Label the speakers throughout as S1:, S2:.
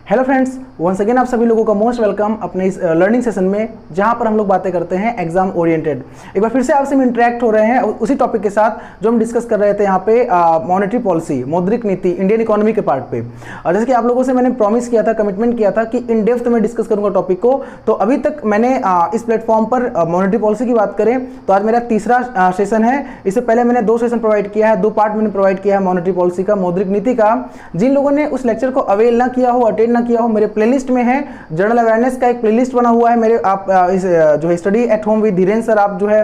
S1: Hello friends, once again आप सभी लोगों का मोस्ट वेलकम अपने इस लर्निंग सेशन में, जहां पर हम लोग बातें करते हैं एग्जाम ओरिएंटेड। एक बार फिर से आपसे हम इंटरेक्ट हो रहे हैं उसी टॉपिक के साथ जो हम डिस्कस कर रहे थे यहाँ पे मॉनेटरी पॉलिसी, मौद्रिक नीति, इंडियन इकोनॉमी के पार्ट पे। और जैसे कि आप लोगों से मैंने प्रॉमिस किया था, कमिटमेंट किया था कि इन डेप्थ में डिस्कस करूंगा टॉपिक को। तो अभी तक मैंने इस प्लेटफॉर्म पर मॉनेटरी पॉलिसी की बात करें तो आज मेरा तीसरा सेशन है। इससे पहले मैंने 2 सेशन प्रोवाइड किया है, 2 पार्ट मैंने प्रोवाइड किया है मॉनेटरी पॉलिसी का, मौद्रिक नीति का। जिन लोगों ने उस लेक्चर को अवेल ना किया हो, अटेंड ना किया हो, मेरे प्लेलिस्ट में है, जनरल अवेयरनेस का एक प्लेलिस्ट बना हुआ है मेरे। आप इस जो है study at home with Dhirendra sir, आप जो है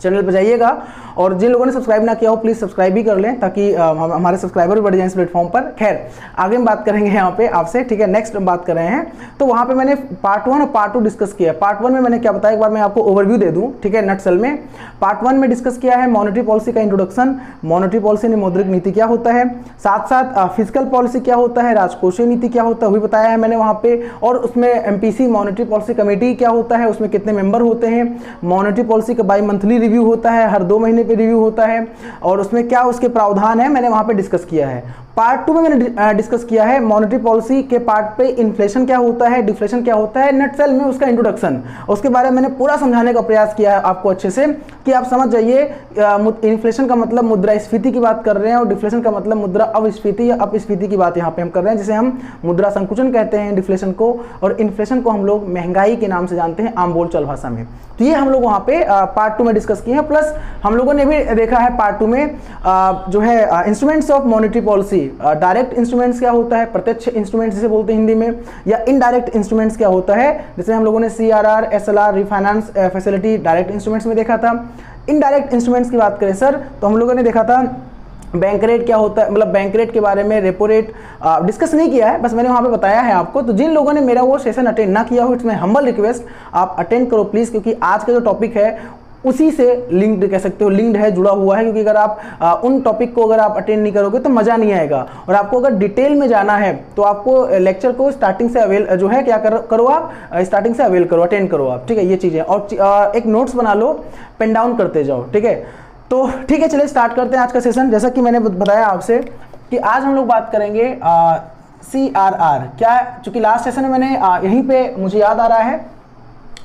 S1: चैनल पर जाइएगा। और जिन लोगों ने सब्सक्राइब ना किया हो प्लीज़ सब्सक्राइब भी कर लें, ताकि हमारे सब्सक्राइबर भी बढ़ जाएं इस प्लेटफॉर्म पर। खैर, आगे हम बात करेंगे यहाँ पे आपसे, ठीक है। नेक्स्ट हम बात कर रहे हैं, तो वहाँ पे मैंने पार्ट 1 और पार्ट 2 डिस्कस किया है। पार्ट 1 में मैंने क्या बताया, एक बार मैं आपको ओवरव्यू दे दूँ, ठीक है, नटसेल में। पार्ट 1 में डिस्कस किया है मॉनेटरी पॉलिसी का इंट्रोडक्शन, मॉनेटरी पॉलिसी में मौद्रिक नीति क्या होता है, साथ साथ फिजिकल पॉलिसी क्या होता है, राजकोषीय नीति क्या होता है वो भी बताया है मैंने वहाँ पे। और उसमें MPC मॉनेटरी पॉलिसी कमेटी क्या होता है, उसमें कितने मेंबर होते हैं, मॉनेटरी पॉलिसी का बाई मंथली रिव्यू होता है, हर 2 महीने पे रिव्यू होता है, और उसमें क्या उसके प्रावधान है, मैंने वहां पे डिस्कस किया है। पार्ट 2 में मैंने डिस्कस किया है मॉनेटरी पॉलिसी के पार्ट पे इन्फ्लेशन क्या होता है, डिफ्लेशन क्या होता है, नटसेल में उसका इंट्रोडक्शन, उसके बारे में मैंने पूरा समझाने का प्रयास किया है आपको अच्छे से, कि आप समझ जाइए। इन्फ्लेशन का मतलब मुद्रास्फीति की बात कर रहे हैं, और डिफ्लेशन का मतलब मुद्रा अवस्फीति या अपस्फीति की बात यहाँ पे हम कर रहे हैं, जिसे हम मुद्रा संकुचन कहते हैं डिफ्लेशन को, और इन्फ्लेशन को हम लोग महंगाई के नाम से जानते हैं आम बोलचाल भाषा में। तो ये हम लोग वहाँ पे पार्ट 2 में डिस्कस किए हैं। प्लस हम लोगों ने भी देखा है पार्ट 2 में जो है instruments of monetary policy, direct instruments क्या होता है, प्रत्यक्ष इंस्ट्रूमेंट्स जिसे बोलते हैं हिंदी में, या इनडायरेक्ट इंस्ट्रूमेंट्स क्या होता है। जैसे हम लोगों ने CRR, SLR, refinance facility direct instruments में देखा था। इनडायरेक्ट इंस्ट्रूमेंट्स की बात करें सर, तो हम लोगों ने देखा था बैंक रेट क्या होता है, मतलब बैंक रेट के बारे में, रेपो रेट डिस्कस नहीं किया है, बस मैंने वहाँ पे बताया है आपको। तो जिन लोगों ने मेरा वो सेशन अटेंड ना किया हो, इट्स माय हम्बल रिक्वेस्ट, आप अटेंड करो प्लीज़, क्योंकि आज का जो टॉपिक है उसी से लिंक्ड कह सकते हो, लिंक्ड है, जुड़ा हुआ है। क्योंकि अगर आप उन टॉपिक को अगर आप अटेंड नहीं करोगे तो मज़ा नहीं आएगा। और आपको अगर डिटेल में जाना है तो आपको लेक्चर को स्टार्टिंग से अवेल जो है क्या करो आप स्टार्टिंग से अवेल करो, अटेंड करो आप, ठीक है, ये चीज़ें। और एक नोट्स बना लो, पेन डाउन करते जाओ, ठीक है। तो ठीक है, चलिए स्टार्ट करते हैं आज का सेशन। जैसा कि मैंने बताया आपसे कि आज हम लोग बात करेंगे CRR क्या, चूँकि लास्ट सेशन में मैंने यहीं पे मुझे याद आ रहा है,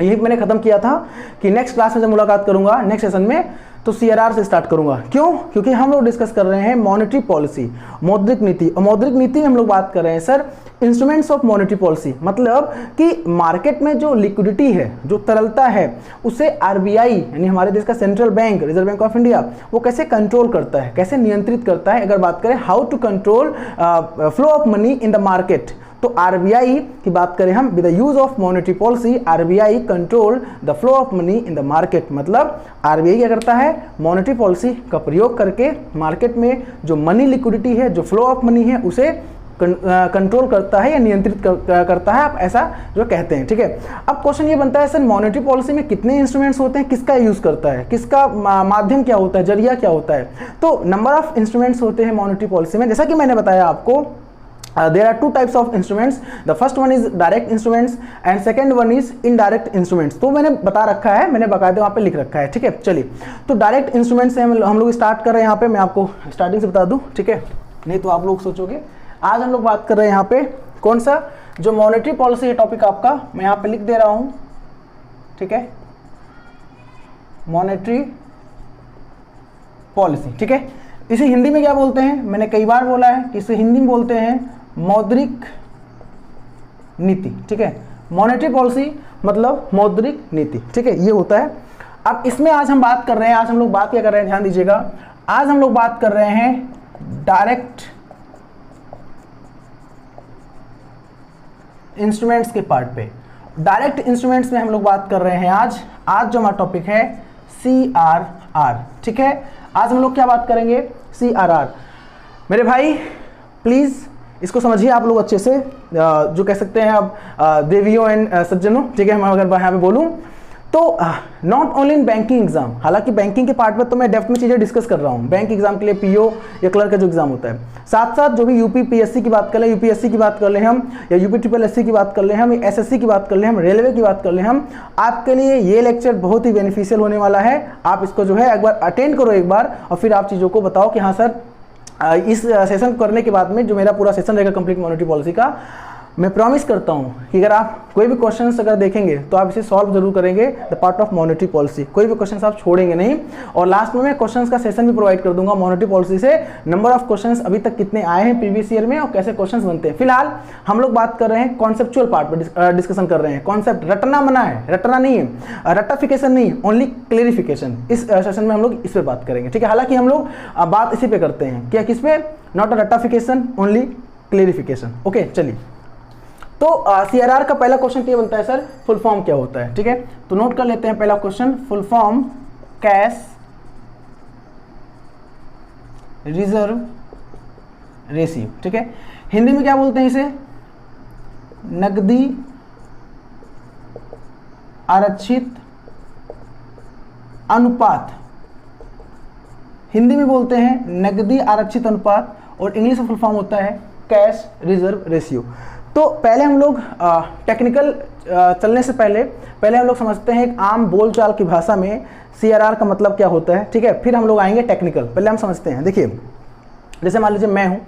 S1: यही मैंने खत्म किया था कि नेक्स्ट क्लास में जब मुलाकात करूंगा नेक्स्ट सेशन में तो CRR से स्टार्ट करूंगा। क्यों? क्योंकि हम लोग डिस्कस कर रहे हैं मॉनेटरी पॉलिसी, मौद्रिक नीति। और मौद्रिक नीति में हम लोग बात कर रहे हैं sir instruments of monetary policy, मतलब कि मार्केट में जो लिक्विडिटी है, जो तरलता है, उसे RBI यानी हमारे देश का central bank, reserve bank of India, वो कैसे कंट्रोल करता है, कैसे नियंत्रित करता है। अगर बात करें how to control flow of money in the market, तो RBI की बात करें हम, with the use of monetary policy RBI control the flow of money in the market. मतलब RBI क्या करता है, मॉनेटरी पॉलिसी का प्रयोग करके मार्केट में जो मनी लिक्विडिटी है, जो फ्लो ऑफ मनी है, उसे कंट्रोल करता है या नियंत्रित करता है, आप ऐसा जो कहते हैं, ठीक है। अब क्वेश्चन ये बनता है सर मॉनेटरी पॉलिसी में कितने इंस्ट्रूमेंट्स होते हैं, किसका यूज करता है, किसका माध्यम क्या होता है, जरिया क्या होता है। तो नंबर ऑफ इंस्ट्रूमेंट्स होते हैं मॉनेटरी पॉलिसी में। जैसा कि मैंने बताया आपको, there are 2 types of instruments. The first one is direct instruments and second one is indirect instruments. तो मैंने बता रखा है, मैंने बाकायदे वहाँ पे लिख रखा है, ठीक है। चलिए, तो डायरेक्ट इंस्ट्रूमेंट से हम लोग स्टार्ट कर रहे हैं। यहाँ पे मैं आपको स्टार्टिंग से बता दूँ, ठीक है, नहीं तो आप लोग सोचोगे। आज हम लोग बात कर रहे हैं यहाँ पे कौन सा, जो मॉनेटरी पॉलिसी है टॉपिक आपका, मैं यहाँ पे लिख दे रहा हूँ, ठीक है, मॉनेटरी पॉलिसी, ठीक है। इसे हिंदी में क्या बोलते हैं, मैंने कई बार बोला है कि इसे हिंदी में बोलते हैं मौद्रिक नीति, ठीक है। मॉनेटरी पॉलिसी मतलब मौद्रिक नीति, ठीक है, ये होता है। अब इसमें आज हम बात कर रहे हैं, आज हम लोग बात क्या कर रहे हैं, ध्यान दीजिएगा। आज हम लोग बात कर रहे हैं डायरेक्ट इंस्ट्रूमेंट्स के पार्ट पे। डायरेक्ट इंस्ट्रूमेंट्स में हम लोग बात कर रहे हैं आज जो हमारा टॉपिक है CRR, ठीक है। आज हम लोग क्या बात करेंगे, CRR। मेरे भाई प्लीज़ इसको समझिए आप लोग अच्छे से, जो कह सकते हैं अब देवियों एंड सज्जनों, ठीक है। मैं अगर यहाँ पे बोलूँ तो not only in banking exam, हालांकि बैंकिंग के पार्ट में तो मैं डेप्थ में चीज़ें डिस्कस कर रहा हूँ, बैंक एग्जाम के लिए PO या क्लर्क का जो एग्जाम होता है, साथ साथ जो भी UPPSC की बात कर लें, UPSC की बात कर लें हम, या UPSSC की बात कर लें हम, SSC की बात कर लें हम, रेलवे की बात कर लें हम, आपके लिए ये लेक्चर बहुत ही बेनिफिशियल होने वाला है। आप इसको जो है एक बार अटेंड करो एक बार, और फिर आप चीज़ों को बताओ कि हाँ सर इस सेशन करने के बाद में जो मेरा पूरा सेशन रहेगा कंप्लीट मॉनेटरी पॉलिसी का, मैं प्रॉमिस करता हूँ कि अगर आप कोई भी क्वेश्चंस अगर देखेंगे तो आप इसे सॉल्व जरूर करेंगे, the part of monetary policy. कोई भी क्वेश्चंस आप छोड़ेंगे नहीं। और लास्ट में मैं क्वेश्चंस का सेशन भी प्रोवाइड कर दूंगा मॉनेटरी पॉलिसी से, नंबर ऑफ क्वेश्चंस अभी तक कितने आए हैं प्रीवियस ईयर में और कैसे क्वेश्चंस बनते हैं। फिलहाल हम लोग बात कर रहे हैं कॉन्सेप्चुअल पार्ट पर, डिस्कशन कर रहे हैं। कॉन्सेप्ट रटना मना है, रटना नहीं है, रटाफिकेशन नहीं, ओनली क्लेरिफिकेशन। इस सेशन में हम लोग इस पर बात करेंगे, ठीक है। हालांकि हम लोग बात इसी पे करते हैं, क्या किस पे, not a ratification, only clarification. Okay चलिए, तो CRR का पहला क्वेश्चन क्या बनता है सर, फुल फॉर्म क्या होता है, ठीक है। तो नोट कर लेते हैं पहला question, full form cash reserve ratio, ठीक है। हिंदी में क्या बोलते हैं इसे, नकदी आरक्षित अनुपात। हिंदी में बोलते हैं नकदी आरक्षित अनुपात और इंग्लिश में फुल फॉर्म होता है कैश रिजर्व रेशियो। तो पहले हम लोग टेक्निकल चलने से पहले हम लोग समझते हैं एक आम बोलचाल की भाषा में CRR का मतलब क्या होता है, ठीक है। फिर हम लोग आएंगे टेक्निकल, पहले हम समझते हैं। देखिए, जैसे मान लीजिए मैं हूँ,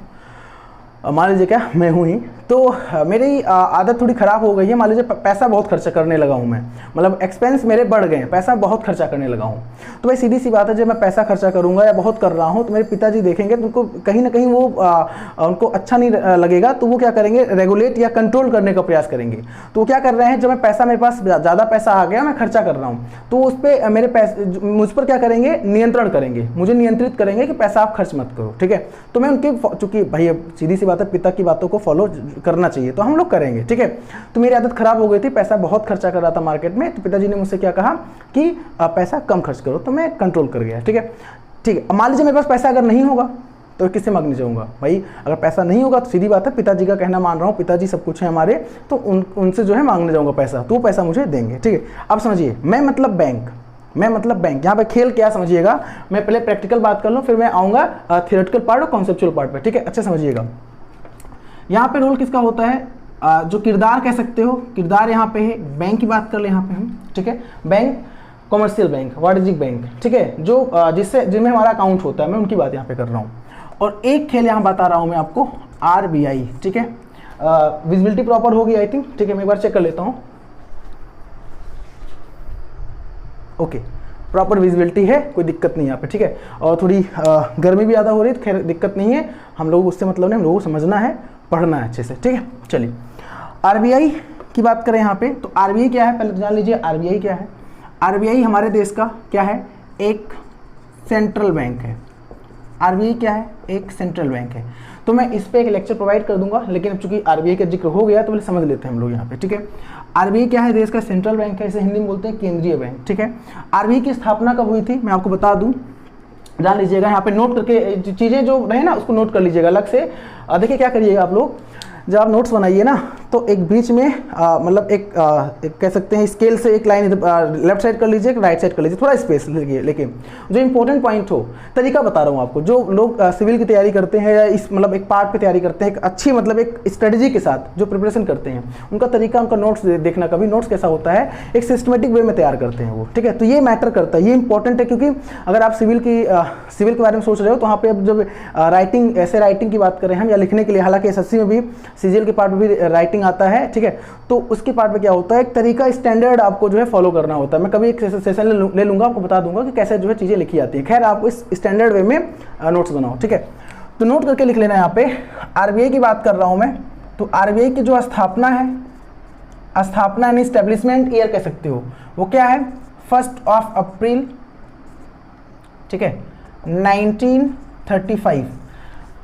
S1: मान लीजिए क्या मैं हूँ ही, तो मेरी आदत थोड़ी ख़राब हो गई है। मान लीजिए पैसा बहुत खर्चा करने लगा हूँ मैं, मतलब एक्सपेंस मेरे बढ़ गए हैं, पैसा बहुत खर्चा करने लगा हूँ। तो भाई सीधी सी बात है, जब मैं पैसा खर्चा करूँगा या बहुत कर रहा हूँ तो मेरे पिताजी देखेंगे तो उनको कहीं ना कहीं वो उनको अच्छा नहीं लगेगा। तो वो क्या करेंगे, रेगुलेट या कंट्रोल करने का प्रयास करेंगे। तो वो क्या कर रहे हैं, जब मैं पैसा, मेरे पास ज़्यादा पैसा आ गया, मैं खर्चा कर रहा हूँ, तो उस पर मेरे पैसे, मुझ पर क्या करेंगे, नियंत्रण करेंगे, मुझे नियंत्रित करेंगे कि पैसा आप खर्च मत करो, ठीक है। तो मैं उनकी, चूँकि भाई सीधी सी बात है, पिता की बातों को फॉलो करना चाहिए, तो हम लोग करेंगे, ठीक है। तो मेरी आदत खराब हो गई थी, पैसा बहुत खर्चा कर रहा था मार्केट में। तो पिताजी ने मुझसे क्या कहा कि पैसा कम खर्च करो, तो मैं कंट्रोल कर गया, ठीक है। ठीक है, मान लीजिए मेरे पास पैसा अगर नहीं होगा तो किससे मांगने जाऊंगा भाई, अगर पैसा नहीं होगा तो सीधी बात है, पिताजी का कहना मान रहा हूँ, पिताजी सब कुछ है हमारे, तो उनसे जो है मांगने जाऊंगा पैसा, तो वो पैसा मुझे देंगे, ठीक है। अब समझिए, मैं मतलब बैंक, यहाँ पे खेल क्या समझिएगा, मैं पहले प्रैक्टिकल बात कर लूँ, फिर मैं आऊँगा थियोरेटिकल पार्ट और कॉन्सेप्चुअल पार्ट पर, ठीक है। अच्छा समझिएगा, यहाँ पे रोल किसका होता है, जो किरदार कह सकते हो, किरदार यहाँ पे है, बैंक की बात कर ले यहाँ पे हम, ठीक है। बैंक, कॉमर्शियल बैंक, वाणिज्यिक बैंक, ठीक है, जो जिनमें हमारा अकाउंट होता है, मैं उनकी बात यहाँ पे कर रहा हूँ। और एक खेल यहाँ बता रहा हूँ मैं आपको, RBI, ठीक है। विजिबिलिटी प्रॉपर होगी आई थिंक, ठीक है, मैं एक बार चेक कर लेता हूँ। ओके, प्रॉपर विजिबिलिटी है, कोई दिक्कत नहीं यहाँ पे, ठीक है। और थोड़ी गर्मी भी ज़्यादा हो रही है, तो खैर दिक्कत नहीं है, हम लोग उससे मतलब नहीं, हम लोगों को समझना है, पढ़ना है अच्छे से, ठीक है। चलिए, RBI की बात करें यहाँ पे, तो RBI क्या है, पहले जान लीजिए RBI क्या है। RBI हमारे देश का क्या है, एक सेंट्रल बैंक है। RBI क्या है, एक सेंट्रल बैंक है। तो मैं इस पे एक लेक्चर प्रोवाइड कर दूंगा, लेकिन अब चूंकि RBI का जिक्र हो गया तो पहले समझ लेते हैं हम लोग यहाँ पे, ठीक है। RBI क्या है, देश का सेंट्रल बैंक है, इसे हिंदी में बोलते हैं केंद्रीय बैंक, ठीक है। RBI की स्थापना कब हुई थी, मैं आपको बता दूं, जान लीजिएगा, यहाँ पे नोट करके चीज़ें जो रहे ना उसको नोट कर लीजिएगा अलग से। देखिए क्या करिएगा आप लोग, जब आप नोट्स बनाइए ना, तो एक बीच में मतलब एक कह सकते हैं स्केल से एक लाइन लेफ्ट साइड कर लीजिए, राइट साइड कर लीजिए, थोड़ा स्पेस लीजिए, लेकिन जो इंपॉर्टेंट पॉइंट हो, तरीका बता रहा हूँ आपको। जो लोग सिविल की तैयारी करते हैं या इस मतलब एक पार्ट पे तैयारी करते हैं, एक अच्छी मतलब एक स्ट्रेटजी के साथ जो प्रिपरेशन करते हैं, उनका तरीका, उनका नोट्स देखना, कभी नोट्स कैसा होता है, एक सिस्टमेटिक वे में तैयार करते हैं वो, ठीक है। तो ये मैटर करता है, ये इंपॉर्टेंट है, क्योंकि अगर आप सिविल के बारे में सोच रहे हो तो वहाँ पे अब जब राइटिंग, ऐसे राइटिंग की बात करें हम, या लिखने के लिए, हालांकि SSC में भी CGL के पार्ट में भी राइटिंग आता है, ठीक है। तो उसके पार्ट में क्या होता है, एक तरीका, स्टैंडर्ड आपको जो है फॉलो करना होता है। मैं कभी एक सेशन ले लूंगा, आपको बता दूंगा कि कैसे जो है चीज़ें लिखी जाती है। खैर, आप इस स्टैंडर्ड वे में नोट्स बनाओ, ठीक है। तो नोट करके लिख लेना। यहाँ पे RBI की बात कर रहा हूँ मैं, तो RBI की जो स्थापना है, स्थापना यानी स्टैब्लिशमेंट ईयर कह सकते हो, वो क्या है, 1 अप्रैल, ठीक है, 1935।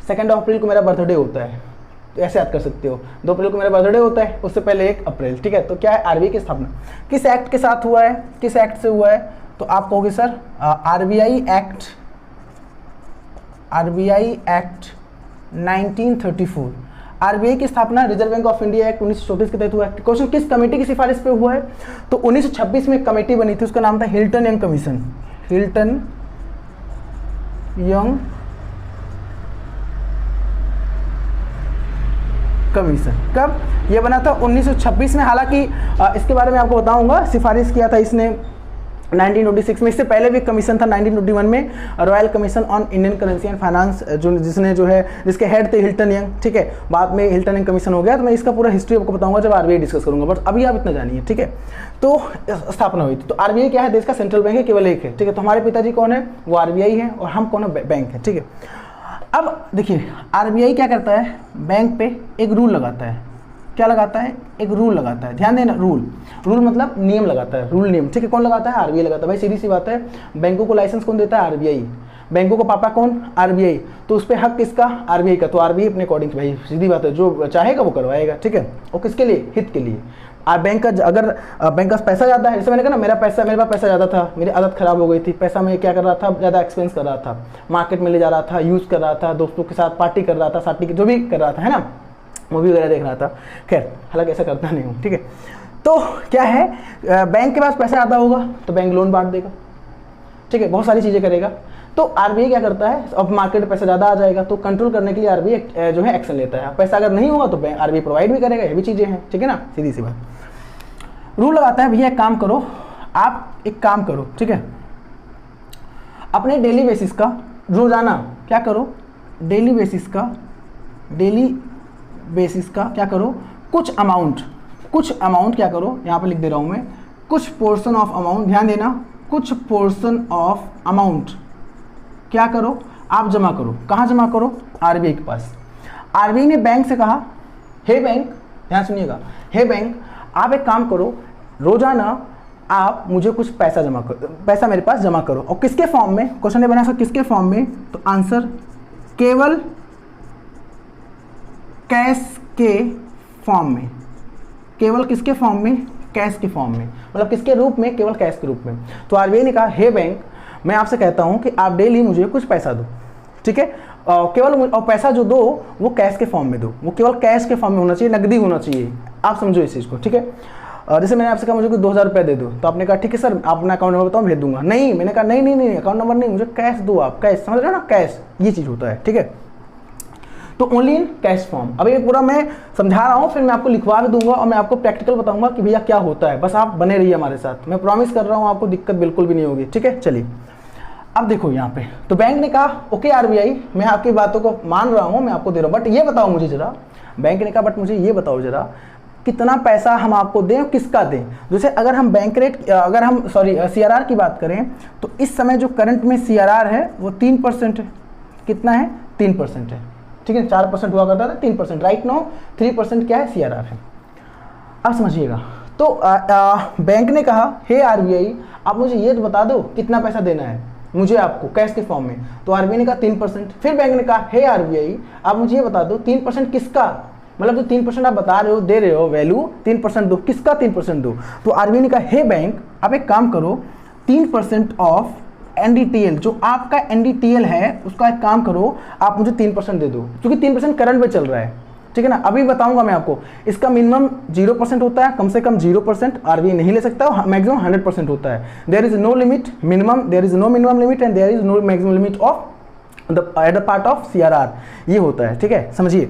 S1: 2 अप्रैल को मेरा बर्थडे होता है, तो ऐसे याद कर सकते हो, 2 अप्रैल को मेरा बर्थडे होता है, उससे पहले 1 अप्रैल, ठीक है। तो क्या है, RBI की स्थापना किस एक्ट के साथ हुआ है, किस एक्ट से हुआ है, तो आप कहोगे सर RBI एक्ट 1934। RBI की स्थापना reserve bank of India act 1934 के तहत हुआ है। क्वेश्चन किस कमेटी की सिफारिश पे हुआ है, तो 1926 में एक कमेटी बनी थी, उसका नाम था Hilton young commission. Hilton young commission कब ये बना था, 1926 में। हालांकि इसके बारे में आपको बताऊंगा, सिफारिश किया था इसने 1926 में। इससे पहले भी एक कमीशन था 1921 में, royal commission on Indian currency and finance, जो जिसने जो है जिसके हेड थे हिल्टन यंग, ठीक है। बाद में हिल्टन यंग कमीशन हो गया, तो मैं इसका पूरा हिस्ट्री आपको बताऊंगा जब आरबीआई डिस्कस करूंगा, बट अभी आप इतना जानिए, ठीक है। तो स्थापना हुई थी। तो आरबीआई क्या है, देश का सेंट्रल बैंक है, केवल एक है, ठीक है। तो हमारे पिताजी कौन है, वो आरबीआई है, और हम कौन है, बैंक है, ठीक है। अब देखिए आरबीआई क्या करता है, बैंक पे एक रूल लगाता है। क्या लगाता है, एक रूल लगाता है, ध्यान देना, रूल मतलब नियम लगाता है, रूल नियम, ठीक है। कौन लगाता है, आरबीआई लगाता है। भाई सीधी सी बात है, बैंकों को लाइसेंस कौन देता है, आरबीआई। बैंकों को पापा कौन, आरबीआई। तो उस पर हक किसका, आरबीआई का। तो आरबीआई अपने अकॉर्डिंग, भाई सीधी बात है, जो चाहेगा वो करवाएगा, ठीक है। और किसके लिए, हित के लिए। बैंक का अगर बैंक का पैसा ज़्यादा है, जैसे मैंने कहा ना, मेरे पास पैसा ज़्यादा था, मेरी आदत ख़राब हो गई थी, पैसा मैं क्या कर रहा था, ज़्यादा एक्सपेंस कर रहा था, मार्केट में ले जा रहा था, यूज़ कर रहा था, दोस्तों के साथ पार्टी कर रहा था, साटी जो भी कर रहा था, है ना, मूवी वगैरह देख रहा था। खैर हालांकि ऐसा करता नहीं हूँ, ठीक है। तो क्या है, बैंक के पास पैसा ज़्यादा होगा तो बैंक लोन बांट देगा, ठीक है, बहुत सारी चीज़ें करेगा। तो आरबीआई क्या करता है, अब मार्केट में पैसा ज़्यादा आ जाएगा तो कंट्रोल करने के लिए आरबीआई जो है एक्शन लेता है। पैसा अगर नहीं होगा तो बैंक आरबीआई प्रोवाइड भी करेगा, ये भी चीज़ें हैं, ठीक है ना, सीधी सी बात। रूल लगाता है, भैया एक काम करो, आप एक काम करो, ठीक है, अपने डेली बेसिस का, रोजाना क्या करो, डेली बेसिस का क्या करो, कुछ अमाउंट क्या करो, यहाँ पे लिख दे रहा हूँ मैं, कुछ पोर्शन ऑफ अमाउंट, ध्यान देना, कुछ पोर्शन ऑफ अमाउंट क्या करो, आप जमा करो। कहाँ जमा करो, आरबीआई के पास। आरबीआई ने बैंक से कहा, हे बैंक, ध्यान सुनिएगा, हे बैंक आप एक काम करो, रोजाना आप मुझे कुछ पैसा जमा करो, पैसा मेरे पास जमा करो। और किसके फॉर्म में, क्वेश्चन ने बना सका किसके फॉर्म में, तो आंसर केवल कैश के फॉर्म में। केवल किसके फॉर्म में, कैश के फॉर्म में, मतलब किसके रूप में, केवल कैश के रूप में। तो आरबीआई ने कहा, हे बैंक मैं आपसे कहता हूं कि आप डेली मुझे कुछ पैसा दो, ठीक है, केवल, और पैसा जो दो वो कैश के फॉर्म में दो, वो केवल कैश के फॉर्म में होना चाहिए, नकदी होना चाहिए। आप समझो इस चीज़ को, ठीक है। जैसे मैंने आपसे कहा मुझे कुछ 2000 रुपये दे दो, तो आपने कहा ठीक है सर, आप अपना अकाउंट नंबर बताओ, भेज दूंगा। नहीं, मैंने कहा नहीं अकाउंट नंबर नहीं, मुझे कैश दो, आप कैश, समझ रहे हो ना, कैश, ये चीज़ होता है, ठीक है। तो ओनली इन कैश फॉर्म। अब ये पूरा मैं समझा रहा हूँ, फिर मैं आपको लिखवा भी दूंगा और मैं आपको प्रैक्टिकल बताऊंगा कि भैया क्या होता है। बस आप बने रहिए हमारे साथ, मैं प्रॉमिस कर रहा हूँ आपको दिक्कत बिल्कुल भी नहीं होगी, ठीक है। चलिए अब देखो यहाँ पे, तो बैंक ने कहा ओके आरबीआई, मैं आपकी बातों को मान रहा हूँ, मैं आपको दे रहा हूँ, बट ये बताओ मुझे जरा, बैंक ने कहा बट मुझे ये बताओ जरा, कितना पैसा हम आपको दें और किसका दें। जैसे अगर हम बैंक रेट, अगर हम सीआरआर की बात करें, तो इस समय जो करंट में सीआरआर है वो 3% है। कितना है, 3% है, ठीक है। 4% हुआ करता था, 3%, राइट नो 3% क्या है, सीआरआर है। अब समझिएगा, तो बैंक ने कहा हे आरबीआई आप मुझे ये तो बता दो कितना पैसा देना है मुझे आपको कैश के फॉर्म में। तो आरबीआई ने कहा 3%। फिर बैंक ने कहा हे आरबीआई आप मुझे ये बता दो 3% किसका, मतलब जो 3% आप बता रहे हो, दे रहे हो वैल्यू, 3% दो, किसका 3% दो। तो आरबीआई ने कहा हे बैंक आप एक काम करो, 3% ऑफ एनडीटीएल, जो आपका एनडीटीएल है उसका एक काम करो, आप मुझे 3% दे दो, क्योंकि 3% करंट में चल रहा है, ठीक है ना। अभी बताऊंगा मैं आपको, इसका मिनिमम 0% होता है, कम से कम 0% आरबीआई नहीं ले सकता, मैक्सिमम 100% होता है। There is no limit minimum, there is no minimum limit and there is no maximum limit of the at the part of CRR, ये होता है, ठीक है, समझिए।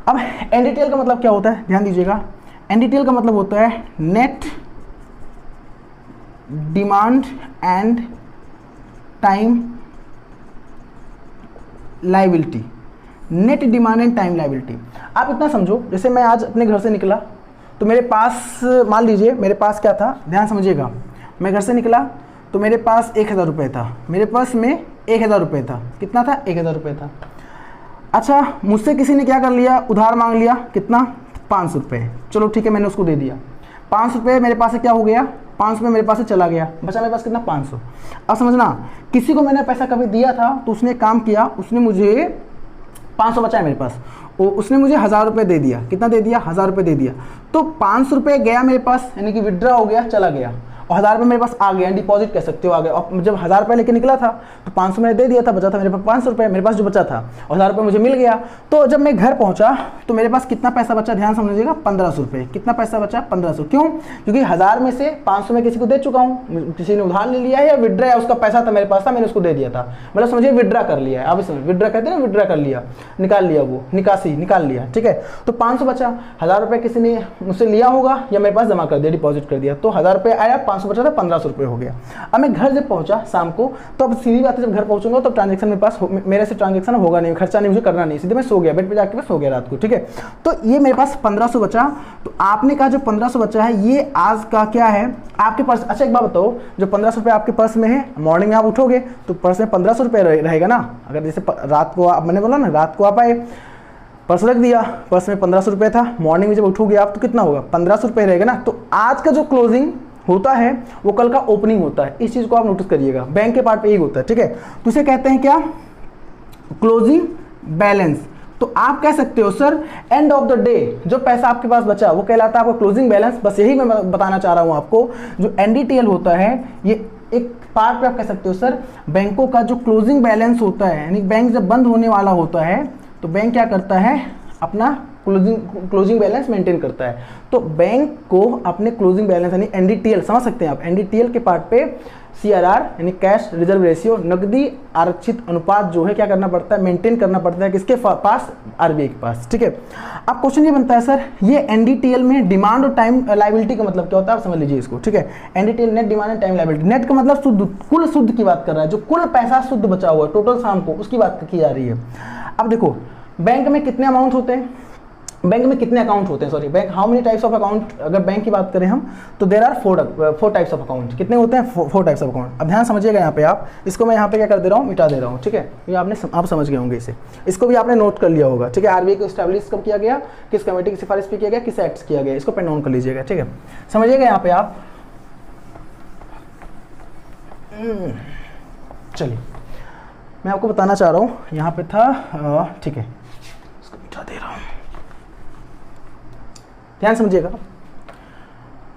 S1: अब एनडीटीएल का मतलब क्या होता है, ध्यान दीजिएगा, एनडीटीएल का मतलब होता है net demand and time liability, net demand and time liability. आप इतना समझो, जैसे मैं आज अपने घर से निकला तो मेरे पास, मान लीजिए मेरे पास क्या था, ध्यान समझिएगा, मैं घर से निकला तो मेरे पास 1000 रुपये था, मेरे पास में 1000 रुपये था, कितना था, 1000 रुपये था। अच्छा मुझसे किसी ने क्या कर लिया, उधार मांग लिया, कितना, 500 रुपये, चलो ठीक है मैंने उसको दे दिया, 500 रुपये मेरे पास से क्या हो गया, 500 रुपये मेरे पास से चला गया, बचा मेरे पास कितना, 500। अब समझना, किसी को मैंने पैसा कभी दिया था तो उसने काम किया, उसने मुझे 500 बचा है मेरे पास, उसने मुझे 1000 रुपये दे दिया, कितना दे दिया, 1000 रुपये दे दिया, तो 500 रुपये गया मेरे पास, यानी कि विड्रॉ हो गया, चला गया, और 1000 रुपये मेरे पास आ गया, डिपॉजिट कह सकते हो आ गया। और जब 1000 रुपये लेके निकला था तो 500 मैंने दे दिया था, बचा था मेरे पास 500 रुपये, मेरे पास जो बचा था, और 1000 रुपये मुझे मिल गया। तो जब मैं घर पहुंचा तो मेरे पास कितना पैसा बचा, ध्यान समझिएगा, 1500 रुपये। कितना पैसा बचा, 1500। क्यों, क्योंकि 1000 में से 500 में किसी को दे चुका हूँ, किसी ने उधार ले लिया है या विड्रा है, उसका पैसा था मेरे पास था, मैंने उसको दे दिया था, मतलब समझिए विड्रा कर लिया है। आप समझ, विड्रा कहते हैं ना, विड्रा कर लिया, निकाल लिया, वो निकासी निकाल लिया, ठीक है। तो 500 बचा, 1000 रुपये किसी ने मुझसे लिया होगा या मेरे पास जमा कर दिया, डिपॉजिट कर दिया, तो 1000 रुपये आया, 500 500 बचा था 1500 रुपये हो गया। अब मैं घर जब पहुंचा शाम को, तो अब सीधी बात है जब घर पहुंचूंगा तो ट्रांजेक्शन मेरे पास मेरे से ट्रांजेक्शन होगा नहीं, खर्चा नहीं मुझे करना नहीं, सीधे मैं सो गया, बेड पे जाके सो गया रात को, ठीक है। तो ये मेरे पास 1500 बचा। तो आपने कहा जो 1500 बचा है ये आज का क्या है आपके पर्स। अच्छा एक बात बताओ, जो 1500 रुपये आपके पर्स में है, मॉर्निंग में आप उठोगे तो पर्स में 1500 रुपये रहेगा ना। अगर जैसे रात को मैंने बोला ना रात को आप आए, पर्स रख दिया, पर्स में 1500 रुपये था, मॉर्निंग में जब उठोगे आप तो कितना होगा 1500 रुपये रहेगा ना। तो आज का जो क्लोजिंग होता है वो कल का ओपनिंग होता है, इस चीज़ को आप नोटिस करिएगा, बैंक के पार्ट पे यही होता है, ठीक है। तो इसे कहते हैं क्या, क्लोजिंग बैलेंस। तो आप कह सकते हो sir end of the day जो पैसा आपके पास बचा वो कहलाता है आपका क्लोजिंग बैलेंस। बस यही मैं बताना चाह रहा हूँ आपको। जो NDTL होता है ये एक पार्ट पे आप कह सकते हो सर बैंकों का जो क्लोजिंग बैलेंस होता है, यानी बैंक जब बंद होने वाला होता है तो बैंक क्या करता है अपना क्लोजिंग बैलेंस मेंटेन करता है। तो बैंक को अपने क्लोजिंग बैलेंस यानी NDTL समझ सकते हैं आप, NDTL के पार्ट पे CRR यानी कैश रिजर्व रेशियो, नकदी आरक्षित अनुपात जो है क्या करना पड़ता है, मेंटेन करना पड़ता है किसके पास, RBI के पास, ठीक है। अब क्वेश्चन ये बनता है सर ये NDTL में डिमांड और टाइम लायबिलिटी का मतलब क्या होता है आप समझ लीजिए इसको, ठीक है। NDTL net demand and time liability, net का मतलब शुद्ध, कुल शुद्ध की बात कर रहा है, जो कुल पैसा शुद्ध बचा हुआ है टोटल शाम को उसकी बात की जा रही है। अब देखो बैंक में कितने अमाउंट होते हैं, बैंक में कितने अकाउंट होते हैं, sorry bank how many types of account, अगर बैंक की बात करें हम तो there are 4 types of account. कितने होते हैं 4 टाइप्स ऑफ अकाउंट। अब ध्यान समझिएगा यहाँ पे आप, इसको मैं यहाँ पे क्या कर दे रहा हूँ मिटा दे रहा हूँ, ठीक है। ये आप समझ गए होंगे इसे, इसको भी आपने नोट कर लिया होगा, ठीक है। RBI को स्टैब्लिश कब किया गया, किस कमेटी की सिफारिश पे किया गया, किस एक्ट किया गया, इसको पेन ऑन कर लीजिएगा, ठीक है। समझिएगा यहाँ पे आप, चलिए मैं आपको बताना चाह रहा हूँ यहाँ पे था, ठीक है इसको मिटा दे रहा हूँ। ध्यान समझिएगा,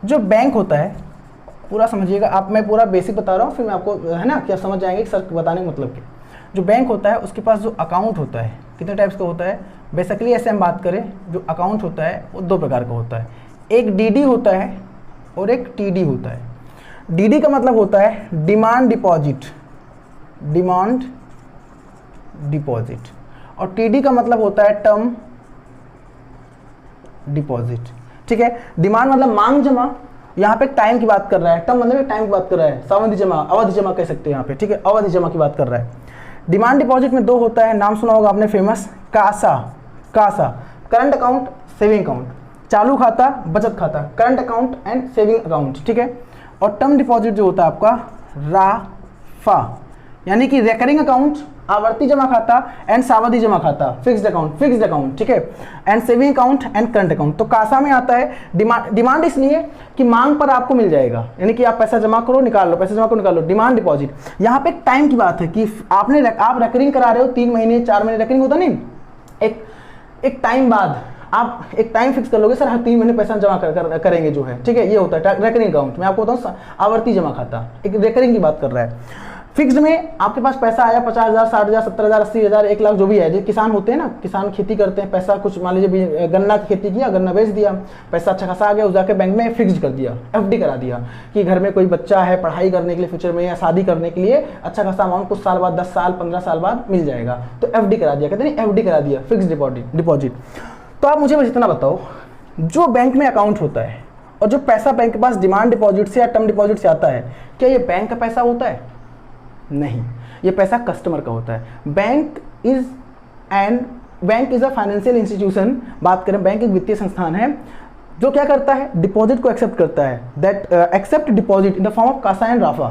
S1: जो बैंक होता है पूरा समझिएगा आप, मैं पूरा बेसिक बता रहा हूँ फिर मैं आपको है ना क्या समझ जाएंगे सर बताने का मतलब क्या। जो बैंक होता है उसके पास जो अकाउंट होता है कितने टाइप्स का होता है, बेसिकली ऐसे हम बात करें जो अकाउंट होता है वो 2 प्रकार का होता है, एक DD होता है और एक TD होता है। DD का मतलब होता है डिमांड डिपॉजिट, डिमांड डिपॉजिट, और TD का मतलब होता है टर्म डिपॉजिट, ठीक है। डिमांड मतलब मांग जमा, यहाँ पे टाइम की बात कर रहा है, टर्म मतलब टाइम की बात कर रहा है, सावधि जमा, अवधि जमा कह सकते हैं यहाँ पे, ठीक है, अवधि जमा की बात कर रहा है। डिमांड डिपॉजिट में 2 होता है, नाम सुना होगा आपने famous, CASA, current account, saving account, चालू खाता, बचत खाता, current account and saving account, ठीक है। और टर्म डिपॉजिट जो होता है आपका राफा, यानी कि रेकरिंग अकाउंट, आवर्ती जमा खाता एंड सावधि जमा खाता, फिक्स्ड अकाउंट, ठीक है, and saving account and current account. तो कासा में आता है डिमांड इसलिए कि मांग पर आपको मिल जाएगा, यानी कि आप पैसा जमा करो निकाल लो, पैसा जमा करो निकाल लो, डिमांड डिपॉजिट। यहाँ पे टाइम की बात है कि आप रेकरिंग करा रहे हो 3 महीने 4 महीने रेकरिंग होता नहीं, एक टाइम बाद आप एक टाइम फिक्स कर लोगे सर हर 3 महीने पैसा जमा करेंगे जो है, ठीक है, ये होता है रेकरिंग अकाउंट। मैं आपको बताऊँ आवर्ती जमा खाता, एक रेकरिंग की बात कर रहा है। फिक्स्ड में आपके पास पैसा आया 50,000, 60,000, 70,000, 80,000, 1 लाख जो भी है, जो किसान होते हैं ना, किसान खेती करते हैं, पैसा कुछ मान लीजिए गन्ना की खेती किया, गन्ना बेच दिया, पैसा अच्छा खासा आ गया, उस जाके बैंक में फिक्स्ड कर दिया, FD करा दिया कि घर में कोई बच्चा है पढ़ाई करने के लिए फ्यूचर में या शादी करने के लिए अच्छा खासा अमाउंट कुछ साल बाद 10 साल 15 साल बाद मिल जाएगा, तो FD करा दिया, कहते हैं FD करा दिया, फिक्स्ड डिपॉजिट। तो आप मुझे बस इतना बताओ, जो बैंक में अकाउंट होता है और जो पैसा बैंक के पास डिमांड डिपॉजिट से या टर्म डिपॉजिट से आता है, क्या ये बैंक का पैसा होता है? नहीं, ये पैसा कस्टमर का होता है। Bank is a financial institution, बात करें बैंक एक वित्तीय संस्थान है जो क्या करता है, डिपॉजिट को एक्सेप्ट करता है, that accept deposit in the form of CASA and राफा।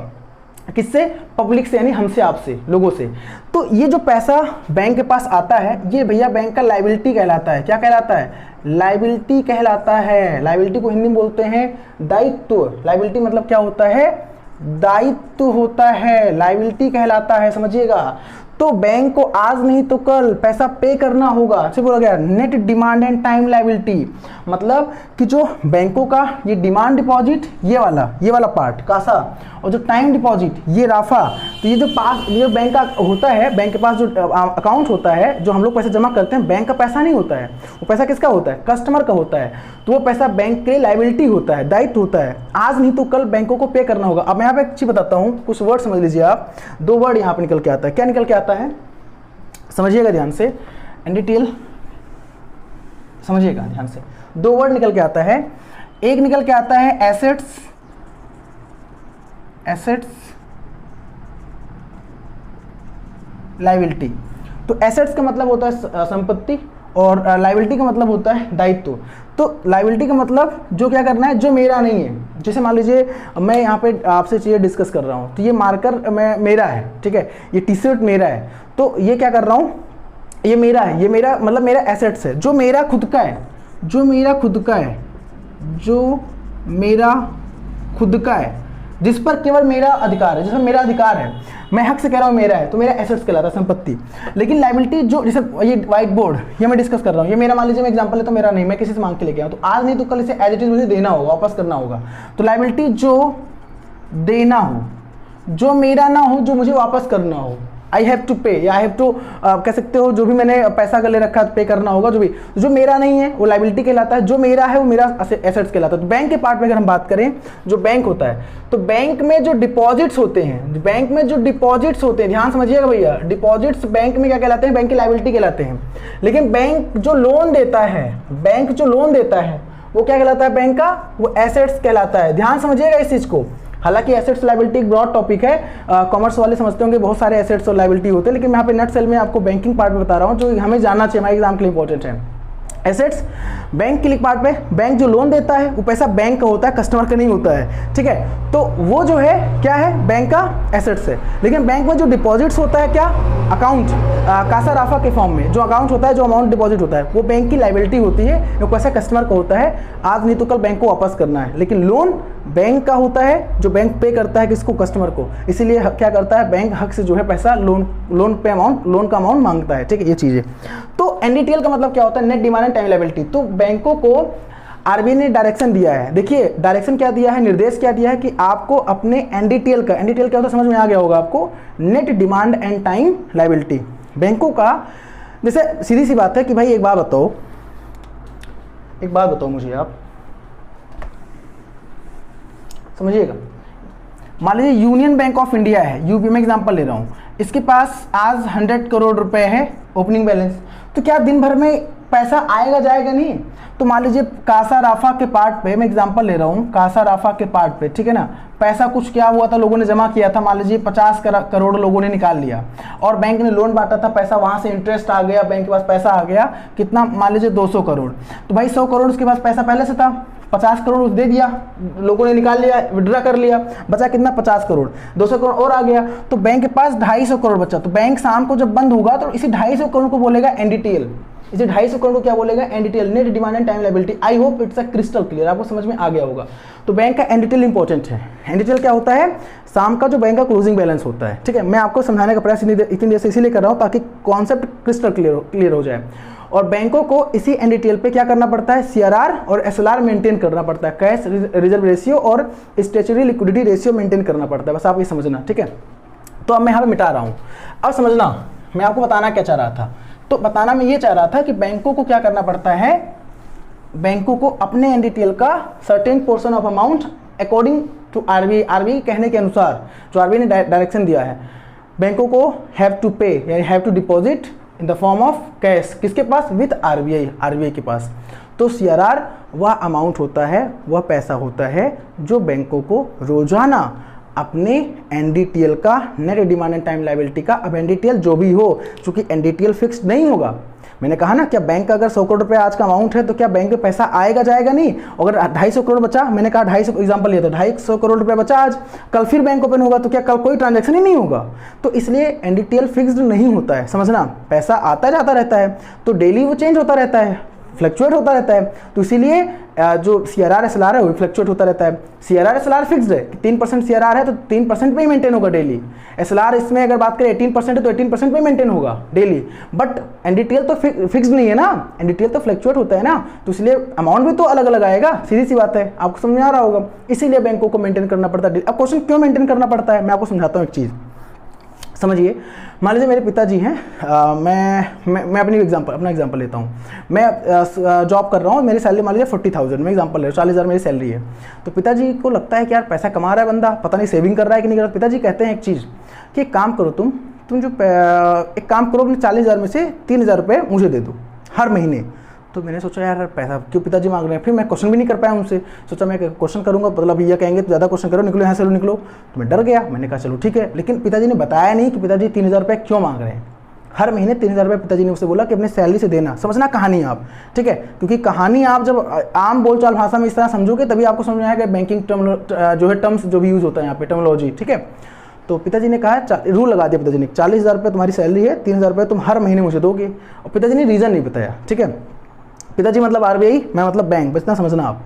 S1: किससे? पब्लिक से, यानी हमसे आपसे लोगों से। तो ये जो पैसा बैंक के पास आता है ये भैया बैंक का लायबिलिटी कहलाता है। क्या कहलाता है? लायबिलिटी कहलाता है। लायबिलिटी को हिंदी में बोलते हैं दायित्व। लायबिलिटी मतलब क्या होता है? दायित्व होता है, लायबिलिटी कहलाता है, समझिएगा। तो बैंक को आज नहीं तो कल पैसा पे करना होगा। अच्छे बोला गया, net demand and time liability, मतलब कि जो बैंकों का ये डिमांड डिपॉजिट ये वाला पार्ट कासा, और जो टाइम डिपॉजिट ये राफा, तो ये जो बैंक का होता है, बैंक के पास जो अकाउंट होता है, जो हम लोग पैसे जमा करते हैं, बैंक का पैसा नहीं होता है, वो पैसा किसका होता है? कस्टमर का होता है। तो वो पैसा बैंक के लिए लायबिलिटी होता है, दायित्व होता है। आज नहीं तो कल बैंकों को पे करना होगा। अब मैं यहाँ पे एक चीज बताता हूँ, कुछ वर्ड समझ लीजिए आप। 2 वर्ड यहाँ पे निकल के आता है। क्या निकल के आता है? समझिएगा ध्यान से, NDTL समझिएगा ध्यान से। 2 वर्ड निकल के आता है। एक निकल के आता है एसेट्स एसेट्स लाइबिलिटी। तो एसेट्स का मतलब होता है संपत्ति और लाइबिलिटी का मतलब होता है दायित्व। तो लाइबिलिटी का मतलब जो क्या करना है, जो मेरा नहीं है। जैसे मान लीजिए मैं यहाँ पे आपसे चीज़ें डिस्कस कर रहा हूँ, तो ये मार्कर मेरा है, ठीक है, ये टी शर्ट मेरा है, तो ये क्या कर रहा हूँ, ये मेरा है, ये मेरा मतलब मेरा एसेट्स है, जो मेरा खुद का है, जो मेरा खुद का है, जो मेरा खुद का है, जिस पर केवल मेरा अधिकार है, जिसमें मेरा अधिकार है, मैं हक से कह रहा हूँ मेरा है, तो मेरा एसेट्स कहलाता है, संपत्ति। लेकिन लाइबिलिटी जो, जैसे ये व्हाइट बोर्ड, ये मैं डिस्कस कर रहा हूँ, ये मेरा, मान लीजिए मैं एग्जांपल लेता हूँ, मेरा नहीं, मैं किसी से मांग के लेके आया हूँ, तो आज नहीं तो कल इसे एज इट इज मुझे देना होगा, वापस करना होगा। तो लाइबिलिटी जो देना हो, जो मेरा ना हो, जो मुझे वापस करना हो, आई हैव टू पे, या आई हैव टू कह सकते हो, जो भी मैंने पैसा अगर ले रखा है पे करना होगा, जो भी, जो मेरा नहीं है वो लाइबिलिटी कहलाता है, जो मेरा है वो मेरा एसेट्स कहलाता है। तो बैंक के पार्ट में अगर हम बात करें, जो बैंक होता है, तो बैंक में जो डिपॉजिट्स होते हैं, बैंक में जो डिपॉजिट्स होते हैं, ध्यान समझिएगा भैया, डिपॉजिट्स बैंक में क्या कहलाते हैं, बैंक की लाइबिलिटी कहलाते हैं। लेकिन बैंक जो लोन देता है, बैंक जो लोन देता है वो क्या कहलाता है, बैंक का वो एसेट्स कहलाता है। ध्यान समझिएगा इस चीज को। हालांकि एसेट्स लाइबिलिटी एक ब्रॉड टॉपिक है, कॉमर्स वाले समझते होंगे बहुत सारे एसेट्स और लाइबिलिटी होते हैं, लेकिन मैं यहाँ पे नेट सेल में आपको बैंकिंग पार्ट बता रहा हूँ जो हमें जानना चाहिए, हमारे एग्जाम के लिए इंपॉर्टेंट है। एसेट्स बैंक के लिए पार्ट पे, बैंक जो लोन देता है वो पैसा बैंक का होता है, कस्टमर का नहीं होता है, ठीक है, तो वो जो है क्या है, बैंक का एसेट्स है। लेकिन बैंक में जो डिपॉजिट्स होता है, क्या अकाउंट, कासा राफा के फॉर्म में जो अकाउंट होता है, जो अमाउंट डिपॉजिट होता है, वो बैंक की लाइबिलिटी होती है, वो पैसा कस्टमर का होता है, आज नहीं तो कल बैंक को वापस करना है। लेकिन लोन बैंक का होता है, जो बैंक पे करता है किसको, कस्टमर को, इसीलिए क्या करता है, बैंक हक से जो है पैसा लोन पे अमाउंट, लोन का अमाउंट मांगता है, ठीक है, ये चीज़ें। तो एनडीटीएल का मतलब क्या होता है, net demand and time liability. तो बैंकों को आरबीआई ने डायरेक्शन दिया है, देखिए डायरेक्शन क्या दिया है, निर्देश क्या दिया है कि आपको अपने एनडीटीएल का, एनडीटीएल क्या होता है समझ में आ गया होगा आपको, net demand and time liability. बैंकों का, जैसे सीधी सी बात है कि भाई एक बात बताओ मुझे, आप समझिएगा, मान लीजिए यूनियन बैंक ऑफ इंडिया है, यूपी में एग्जांपल ले रहा हूँ, इसके पास आज 100 करोड़ रुपए है ओपनिंग बैलेंस, तो क्या दिन भर में पैसा आएगा जाएगा, नहीं। तो मान लीजिए कासा राफा के पार्ट पे, मैं एग्जांपल ले रहा हूँ, कासा राफा के पार्ट पे, ठीक है ना, पैसा कुछ क्या हुआ था, लोगों ने जमा किया था, मान लीजिए 50 करोड़ लोगों ने निकाल लिया, और बैंक ने लोन बांटा था, पैसा वहां से इंटरेस्ट आ गया, बैंक के पास पैसा आ गया कितना, मान लीजिए 200 करोड़। तो भाई 100 करोड़ उसके पास पैसा पहले से था, 50 करोड़ दे दिया, लोगों ने निकाल लिया, विड्रा कर लिया, बचा कितना, 50 करोड़, 200 करोड़ और आ गया, तो बैंक के पास 250 करोड़ बचा। तो बैंक शाम को जब बंद होगा तो इसी 250 करोड़ को बोलेगा एनडीटीएल, इसे 250 करोड़ को क्या बोलेगा, NDTL, net demand and time liability. I hope it's a crystal clear, आपको समझ में आ गया होगा। तो बैंक का एनडीटीएल इंपॉर्टेंट है। एनडीटीएल क्या होता है, शाम का जो बैंक का क्लोजिंग बैलेंस होता है, ठीक है, मैं आपको समझाने का प्रयास इतनी देर से इसीलिए कर रहा हूँ ताकि कॉन्सेप्ट क्रिस्टल क्लियर हो जाए। और बैंकों को इसी एनडीटीएल पे क्या करना पड़ता है, सीआरआर और एसएलआर मेंटेन करना पड़ता है, कैश रिजर्व रेशियो और स्टैट्यूटरी लिक्विडिटी रेशियो मेंटेन करना पड़ता है, बस आप ये समझना, ठीक है। तो अब मैं यहाँ पे मिटा रहा हूँ, अब समझना मैं आपको बताना क्या चाह रहा था। तो बताना मैं ये चाह रहा था कि बैंकों को क्या करना पड़ता है, बैंकों को अपने एनडीटीएल का certain portion of amount according to RBI, RBI कहने के अनुसार, जो आरबीआई ने डायरेक्शन दिया है, बैंकों को हैव टू पे यानी have to deposit in the form of cash, किसके पास, विद आरबीआई, आरबीआई के पास। तो सीआरआर वह अमाउंट होता है, वह पैसा होता है जो बैंकों को रोजाना अपने एनडीटीएल का, net demand and time liability का, अब एनडीटीएल जो भी हो, चूंकि एनडीटीएल फिक्स्ड नहीं होगा, मैंने कहा ना, क्या बैंक का अगर 100 करोड़ रुपए आज का अमाउंट है तो क्या बैंक में पैसा आएगा जाएगा, नहीं। अगर 250 करोड़ बचा, मैंने कहा 250 एग्जांपल लिया था, 250 करोड़ रुपए बचा आज, कल फिर बैंक ओपन होगा तो क्या कल कोई ट्रांजैक्शन ही नहीं होगा। तो इसलिए एनडीटीएल फिक्स्ड नहीं होता है, समझना, पैसा आता जाता रहता है, तो डेली वो चेंज होता रहता है, फ्लक्चुएट होता रहता है। तो इसीलिए जो सीआरआर एसएलआर है वो फ्लक्चुएट होता रहता है। सीआरआर एसएलआर फिक्स्ड है, 3% सीआरआर है तो 3% पे ही मेंटेन होगा डेली। एसएलआर इसमें अगर बात करें 18% है तो 18% पे मेंटेन होगा डेली। बट एनडीटीएल तो फिक्स्ड नहीं है ना, एनडीटीएल तो फ्लक्चुएट होता है ना, तो इसलिए अमाउंट भी तो अलग अलग आएगा, सीधी सी बात है, आपको समझ में आ रहा होगा। इसीलिए बैंकों को मेंटेन करना पड़ता है। अब क्वेश्चन क्यों मेंटेन करना पड़ता है, मैं आपको समझाता हूँ एक चीज़, समझिए। मान लीजिए मेरे पिताजी हैं, मैं अपना एग्जांपल लेता हूँ। मैं जॉब कर रहा हूँ, मेरी सैलरी मान लीजिए 40,000, मैं एग्जांपल ले रहा हूँ, 40,000 मेरी सैलरी है। तो पिताजी को लगता है कि यार पैसा कमा रहा है बंदा, पता नहीं सेविंग कर रहा है कि नहीं कर रहा। पिताजी कहते हैं एक चीज़ कि एक काम करो, तुम जो एक काम करो, अपने 40,000 में से 3,000 रुपये मुझे दे दो हर महीने। तो मैंने सोचा यार पैसा क्यों पिताजी मांग रहे हैं, फिर मैं क्वेश्चन भी नहीं कर पाया उनसे। सोचा मैं क्वेश्चन करूंगा, मतलब भैया कहेंगे तो ज़्यादा क्वेश्चन करो, निकलो यहाँ से निकलो, तो मैं डर गया। मैंने कहा चलो ठीक है, लेकिन पिताजी ने बताया नहीं कि पिताजी 3000 रुपये क्यों मांग रहे हैं। हर महीने 3000 रुपये पिताजी ने उससे बोला कि अपने सैलरी से देना। समझना कहानी आप, ठीक है, क्योंकि कहानी आप जब आम बोलचाल भाषा में इस तरह समझोगे तभी आपको समझ में आएगा बैंकिंग जो है टर्म्स जो भी यूज़ होता है यहाँ पे टर्मोलॉजी, ठीक है। तो पिताजी ने कहा, रूल लगा दिया पिताजी ने, 40,000 रुपये तुम्हारी सैलरी है, 3000 रुपये तुम हर महीने मुझे दोगे। और पिताजी ने रीज़न नहीं बताया, ठीक है। पिताजी मतलब RBI, मैं मतलब बैंक, बस इतना समझना आप।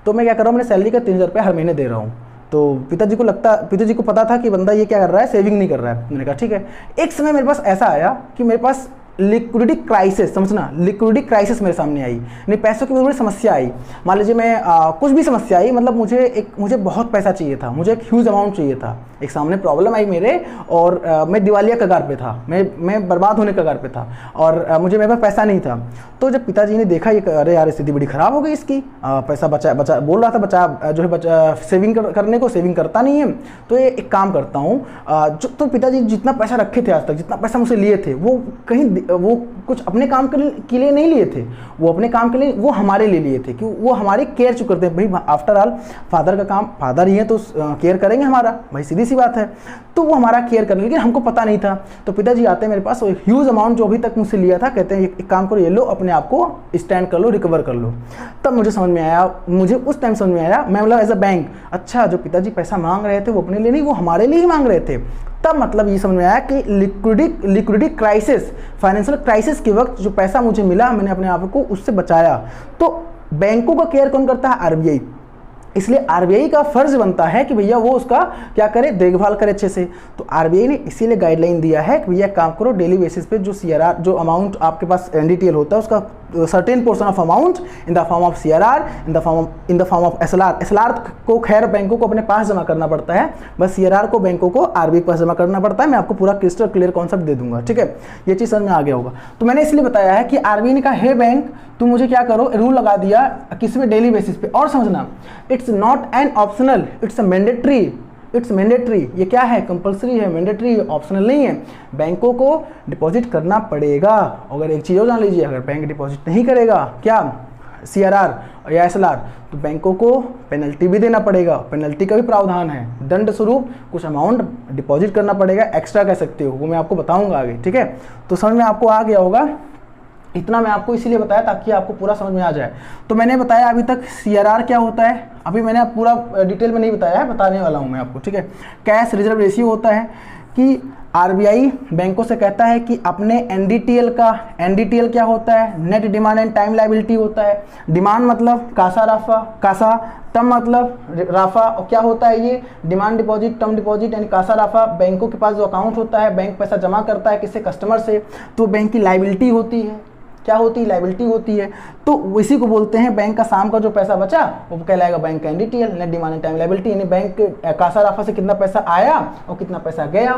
S1: तो मैं क्या कर रहा हूँ, मैंने सैलरी का 3000 रुपये हर महीने दे रहा हूँ। तो पिताजी को पता था कि बंदा ये क्या कर रहा है, सेविंग नहीं कर रहा है। मैंने कहा ठीक है। एक समय मेरे पास ऐसा आया कि मेरे पास लिक्विडिटी क्राइसिस, समझना लिक्विडिटी क्राइसिस मेरे सामने आई, नहीं पैसों की बड़ी समस्या आई। मान लीजिए मैं कुछ भी समस्या आई, मतलब मुझे बहुत पैसा चाहिए था, मुझे एक ह्यूज अमाउंट चाहिए था। एक सामने प्रॉब्लम आई मेरे, और मैं दिवालिया कगार पे था, मैं बर्बाद होने कगार पे था, और मेरे पास पैसा नहीं था। तो जब पिताजी ने देखा ये, अरे यार स्थिति बड़ी ख़राब हो गई इसकी, पैसा बचा बोल रहा था सेविंग करने को, सेविंग करता नहीं है। तो ये एक काम करता हूँ, तो पिताजी जितना पैसा रखे थे आज तक, जितना पैसा मुझसे लिए थे, वो कहीं वो कुछ अपने काम के लिए नहीं लिए थे, वो अपने काम के लिए, वो हमारे लिए लिए थे, क्यों, वो हमारी केयर चुके थे। भाई आफ्टर ऑल फादर का काम, फादर ही है तो केयर करेंगे हमारा, भाई सीधी सी बात है। तो वो हमारा केयर करने, लेकिन हमको पता नहीं था। तो पिताजी आते हैं मेरे पास, वो ह्यूज अमाउंट जो अभी तक मुझसे लिया था, कहते हैं एक काम करो, ये लो, अपने आप को स्टैंड कर लो, रिकवर कर लो। तब मुझे समझ में आया, मुझे उस टाइम समझ में आया, मैं मतलब एज अ बैंक, अच्छा जो पिताजी पैसा मांग रहे थे वो अपने लिए नहीं, वो हमारे लिए ही मांग रहे थे। तब मतलब ये समझ में आया कि लिक्विडिटी क्राइसिस, फाइनेंशियल क्राइसिस के वक्त जो पैसा मुझे मिला, मैंने अपने आप को उससे बचाया। तो बैंकों का केयर कौन करता है, RBI। इसलिए RBI का फर्ज बनता है कि भैया वो उसका क्या करे, देखभाल करे अच्छे से। तो RBI ने इसीलिए गाइडलाइन दिया है कि भैया काम करो, डेली बेसिस पे जो CRR, जो अमाउंट आपके पास NDTL होता है, उसका certain portion of amount in the form of CRR, in the form of SLR को खैर बैंकों को अपने पास जमा करना पड़ता है, बस CRR को बैंकों को RBI के पास जमा करना पड़ता है। मैं आपको पूरा क्रिस्टल क्लियर कॉन्सेप्ट दे दूंगा, ठीक है, ये चीज़ समझ में आ गया होगा। तो मैंने इसलिए बताया है कि RBI ने कहा, हे बैंक तुम मुझे क्या करो, रूल लगा दिया किस में, डेली बेसिस पे। और समझना, it's not an optional, it's mandatory, it's mandatory. ये क्या है, कंपलसरी है, मैंडेटरी, ऑप्शनल नहीं है। बैंकों को डिपॉजिट करना पड़ेगा। अगर एक चीज़ और जान लीजिए, अगर बैंक डिपॉजिट नहीं करेगा क्या, CRR या SLR, तो बैंकों को पेनल्टी भी देना पड़ेगा। पेनल्टी का भी प्रावधान है, दंड स्वरूप कुछ अमाउंट डिपॉजिट करना पड़ेगा, एक्स्ट्रा कह सकते हो, वो मैं आपको बताऊंगा आगे, ठीक है। तो समझ में आपको आ गया होगा। इतना मैं आपको इसीलिए बताया ताकि आपको पूरा समझ में आ जाए। तो मैंने बताया अभी तक CRR क्या होता है, अभी मैंने पूरा डिटेल में नहीं बताया है, बताने वाला हूँ मैं आपको, ठीक है। कैश रिजर्व रेशियो होता है कि RBI बैंकों से कहता है कि अपने NDTL क्या होता है, net demand and time liability होता है। डिमांड मतलब कासा राफा, कासा, टर्म मतलब राफा, और क्या होता है ये, डिमांड डिपॉजिट, टर्म डिपॉजिट यानी कासा राफा। बैंकों के पास जो अकाउंट होता है, बैंक पैसा जमा करता है किससे, कस्टमर से, तो बैंक की लायबिलिटी होती है। क्या होती है, लायबिलिटी होती है। तो इसी को बोलते हैं बैंक का शाम का जो पैसा बचा वो कहलाएगा बैंक का NDTL, net demand and time liability, यानी बैंक कासा राफा से कितना पैसा आया और कितना पैसा गया,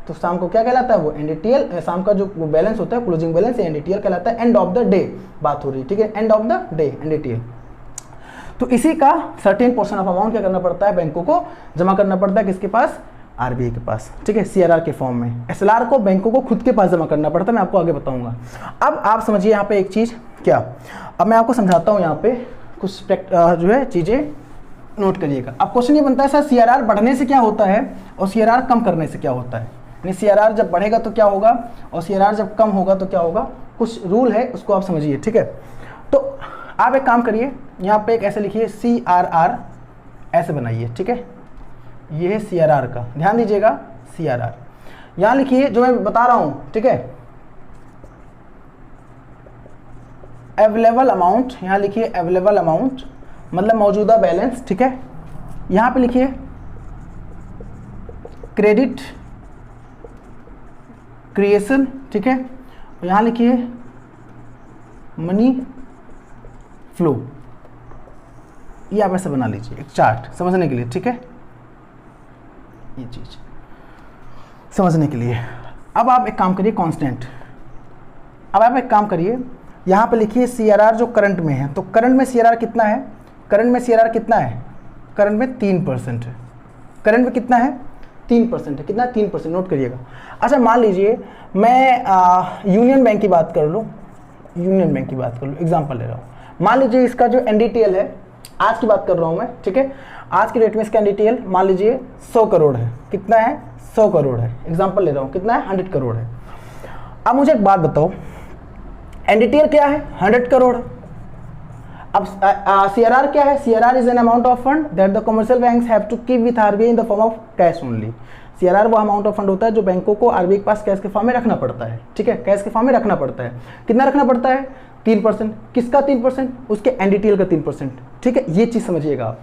S1: तो शाम को क्या कहलाता है, वो NDTL, शाम का जो बैलेंस होता है, क्लोजिंग बैलेंस, NDTL कहलाता है। एंड ऑफ द डे बात हो रही है, ठीक है, end of the day NDTL। तो इसी का सर्टेन पोर्शन ऑफ अमाउंट क्या करना पड़ता है, बैंकों को जमा करना पड़ता है, किसके पास, RBI के पास, ठीक है, CRR के फॉर्म में। SLR को बैंकों को खुद के पास जमा करना पड़ता है, मैं आपको आगे बताऊंगा। अब आप समझिए यहाँ पे एक चीज़ क्या, अब मैं आपको समझाता हूँ यहाँ पे कुछ जो है चीज़ें नोट करिएगा। अब क्वेश्चन ये बनता है सर CRR बढ़ने से क्या होता है और CRR कम करने से क्या होता है, यानी CRR जब बढ़ेगा तो क्या होगा और CRR जब कम होगा तो क्या होगा। कुछ रूल है उसको आप समझिए, ठीक है। तो आप एक काम करिए, यहाँ पे एक ऐसे लिखिए CRR, ऐसे बनाइए, ठीक है, ये है CRR का, ध्यान दीजिएगा CRR। यहाँ लिखिए जो मैं बता रहा हूँ, ठीक है, अवेलेबल अमाउंट, यहाँ लिखिए अवेलेबल अमाउंट मतलब मौजूदा बैलेंस, ठीक है। यहाँ पे लिखिए क्रेडिट क्रिएशन, ठीक है, यहाँ लिखिए मनी फ्लो। ये आप ऐसे बना लीजिए एक चार्ट समझने के लिए, ठीक है, ये चीज समझने के लिए। अब आप एक काम करिए कांस्टेंट, अब आप एक काम करिए यहाँ पे लिखिए CRR जो करंट में है, तो करंट में CRR कितना है, करंट में CRR कितना है, करंट में 3% है, करंट में कितना है 3% है, कितना 3%, नोट करिएगा। अच्छा मान लीजिए मैं यूनियन बैंक की बात कर लूँ, यूनियन बैंक की बात कर लो, एग्जांपल ले रहा हूँ। मान लीजिए इसका जो एनडीटीएल है, आज की बात कर रहा हूँ मैं, ठीक है, आज की डेट में इसका एनडीटीएल मान लीजिए 100 करोड़ है। कितना है? 100 करोड़ है। एग्जांपल ले रहा हूँ, कितना है? 100 करोड़ है। अब मुझे एक बात बताओ, एनडीटीएल क्या है? 100 करोड़। अब सीआरआर क्या है? CRR is an amount of fund that the commercial banks have to keep with RBI in the form of cash only. CRR वो अमाउंट ऑफ फंड होता है जो बैंकों को आरबीआई के पास कैश के फॉर्म में रखना पड़ता है, ठीक है, कैश के फॉर्म में रखना पड़ता है। कितना रखना पड़ता है? 3%। किसका 3%? उसके एनडीटीएल का 3%, ठीक है, ये चीज समझिएगा आप।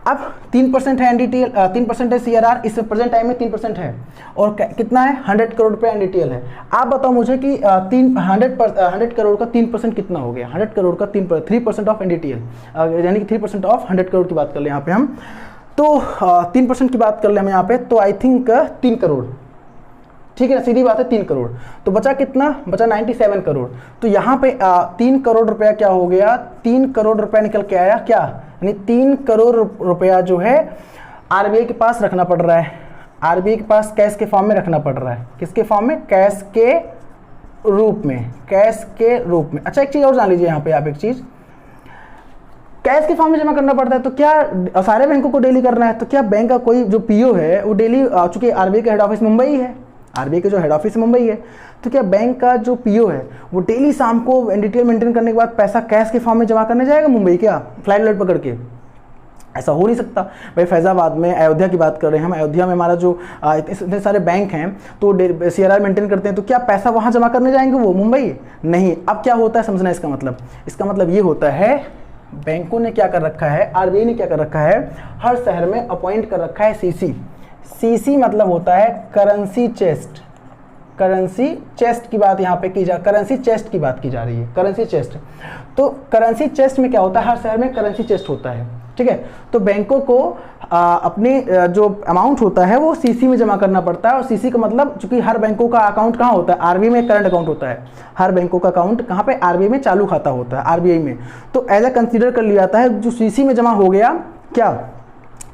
S1: अब 3% है एनडीटीएल, 3% है सीआरआर, इस प्रेजेंट टाइम में 3% है, और कितना है? 100 करोड़ रुपए एनडीटीएल है। आप बताओ मुझे कि 100 करोड़ का 3% कितना हो गया? 100 करोड़ का 3% ऑफ एनडीटीएल, यानी कि 3% ऑफ 100 करोड़ की बात कर ले यहाँ पे हम, तो 3% की बात कर ले हम यहाँ पे, तो आई थिंक 3 करोड़, ठीक है, सीधी बात है 3 करोड़। तो बचा कितना? बचा 97 करोड़। तो यहाँ पे 3 करोड़ रुपया क्या हो गया? 3 करोड़ रुपया निकल के आया क्या? यानी 3 करोड़ रुपया जो है आरबीआई के पास रखना पड़ रहा है, आरबीआई के पास कैश के फॉर्म में रखना पड़ रहा है। किसके फॉर्म में? कैश के रूप में, कैश के रूप में। अच्छा, एक चीज और जान लीजिए यहाँ पे आप, एक चीज, कैश के फॉर्म में जमा करना पड़ता है तो क्या सारे बैंकों को डेली करना है? तो क्या बैंक का कोई जो पीओ है वो डेली, चूंकि आरबीआई का हेड ऑफिस मुंबई है, आरबीआई का जो हेड ऑफिस मुंबई है, तो क्या बैंक का जो पीओ है वो डेली शाम को एनडीटीएल मेंटेन करने के बाद पैसा कैश के फॉर्म में जमा करने जाएगा मुंबई? क्या फ्लाइट पकड़ के? ऐसा हो नहीं सकता भाई। फैजाबाद में, अयोध्या की बात कर रहे हैं हम, अयोध्या में हमारा जो इतने सारे बैंक हैं तो सीआरआर मेंटेन करते हैं, तो क्या पैसा वहाँ जमा करने जाएंगे वो मुंबई? नहीं। अब क्या होता है समझना इसका मतलब, इसका मतलब ये होता है बैंकों ने क्या कर रखा है, आरबीआई ने क्या कर रखा है, हर शहर में अपॉइंट कर रखा है सीसी। सीसी मतलब होता है करेंसी चेस्ट। करेंसी चेस्ट की बात यहाँ पे की करेंसी चेस्ट की बात की जा रही है, करेंसी चेस्ट। तो करेंसी चेस्ट में क्या होता है? हर शहर में करेंसी चेस्ट होता है, ठीक है। तो बैंकों को अपने जो अमाउंट होता है वो सीसी में जमा करना पड़ता है, और सीसी का मतलब, चूंकि हर बैंकों का अकाउंट कहाँ होता है? आरबीआई में करंट अकाउंट होता है। हर बैंकों का अकाउंट कहाँ पे? आरबीआई में चालू खाता होता है, आरबीआई में। तो एज ए कंसीडर कर लिया जाता है जो सीसी में जमा हो गया, क्या?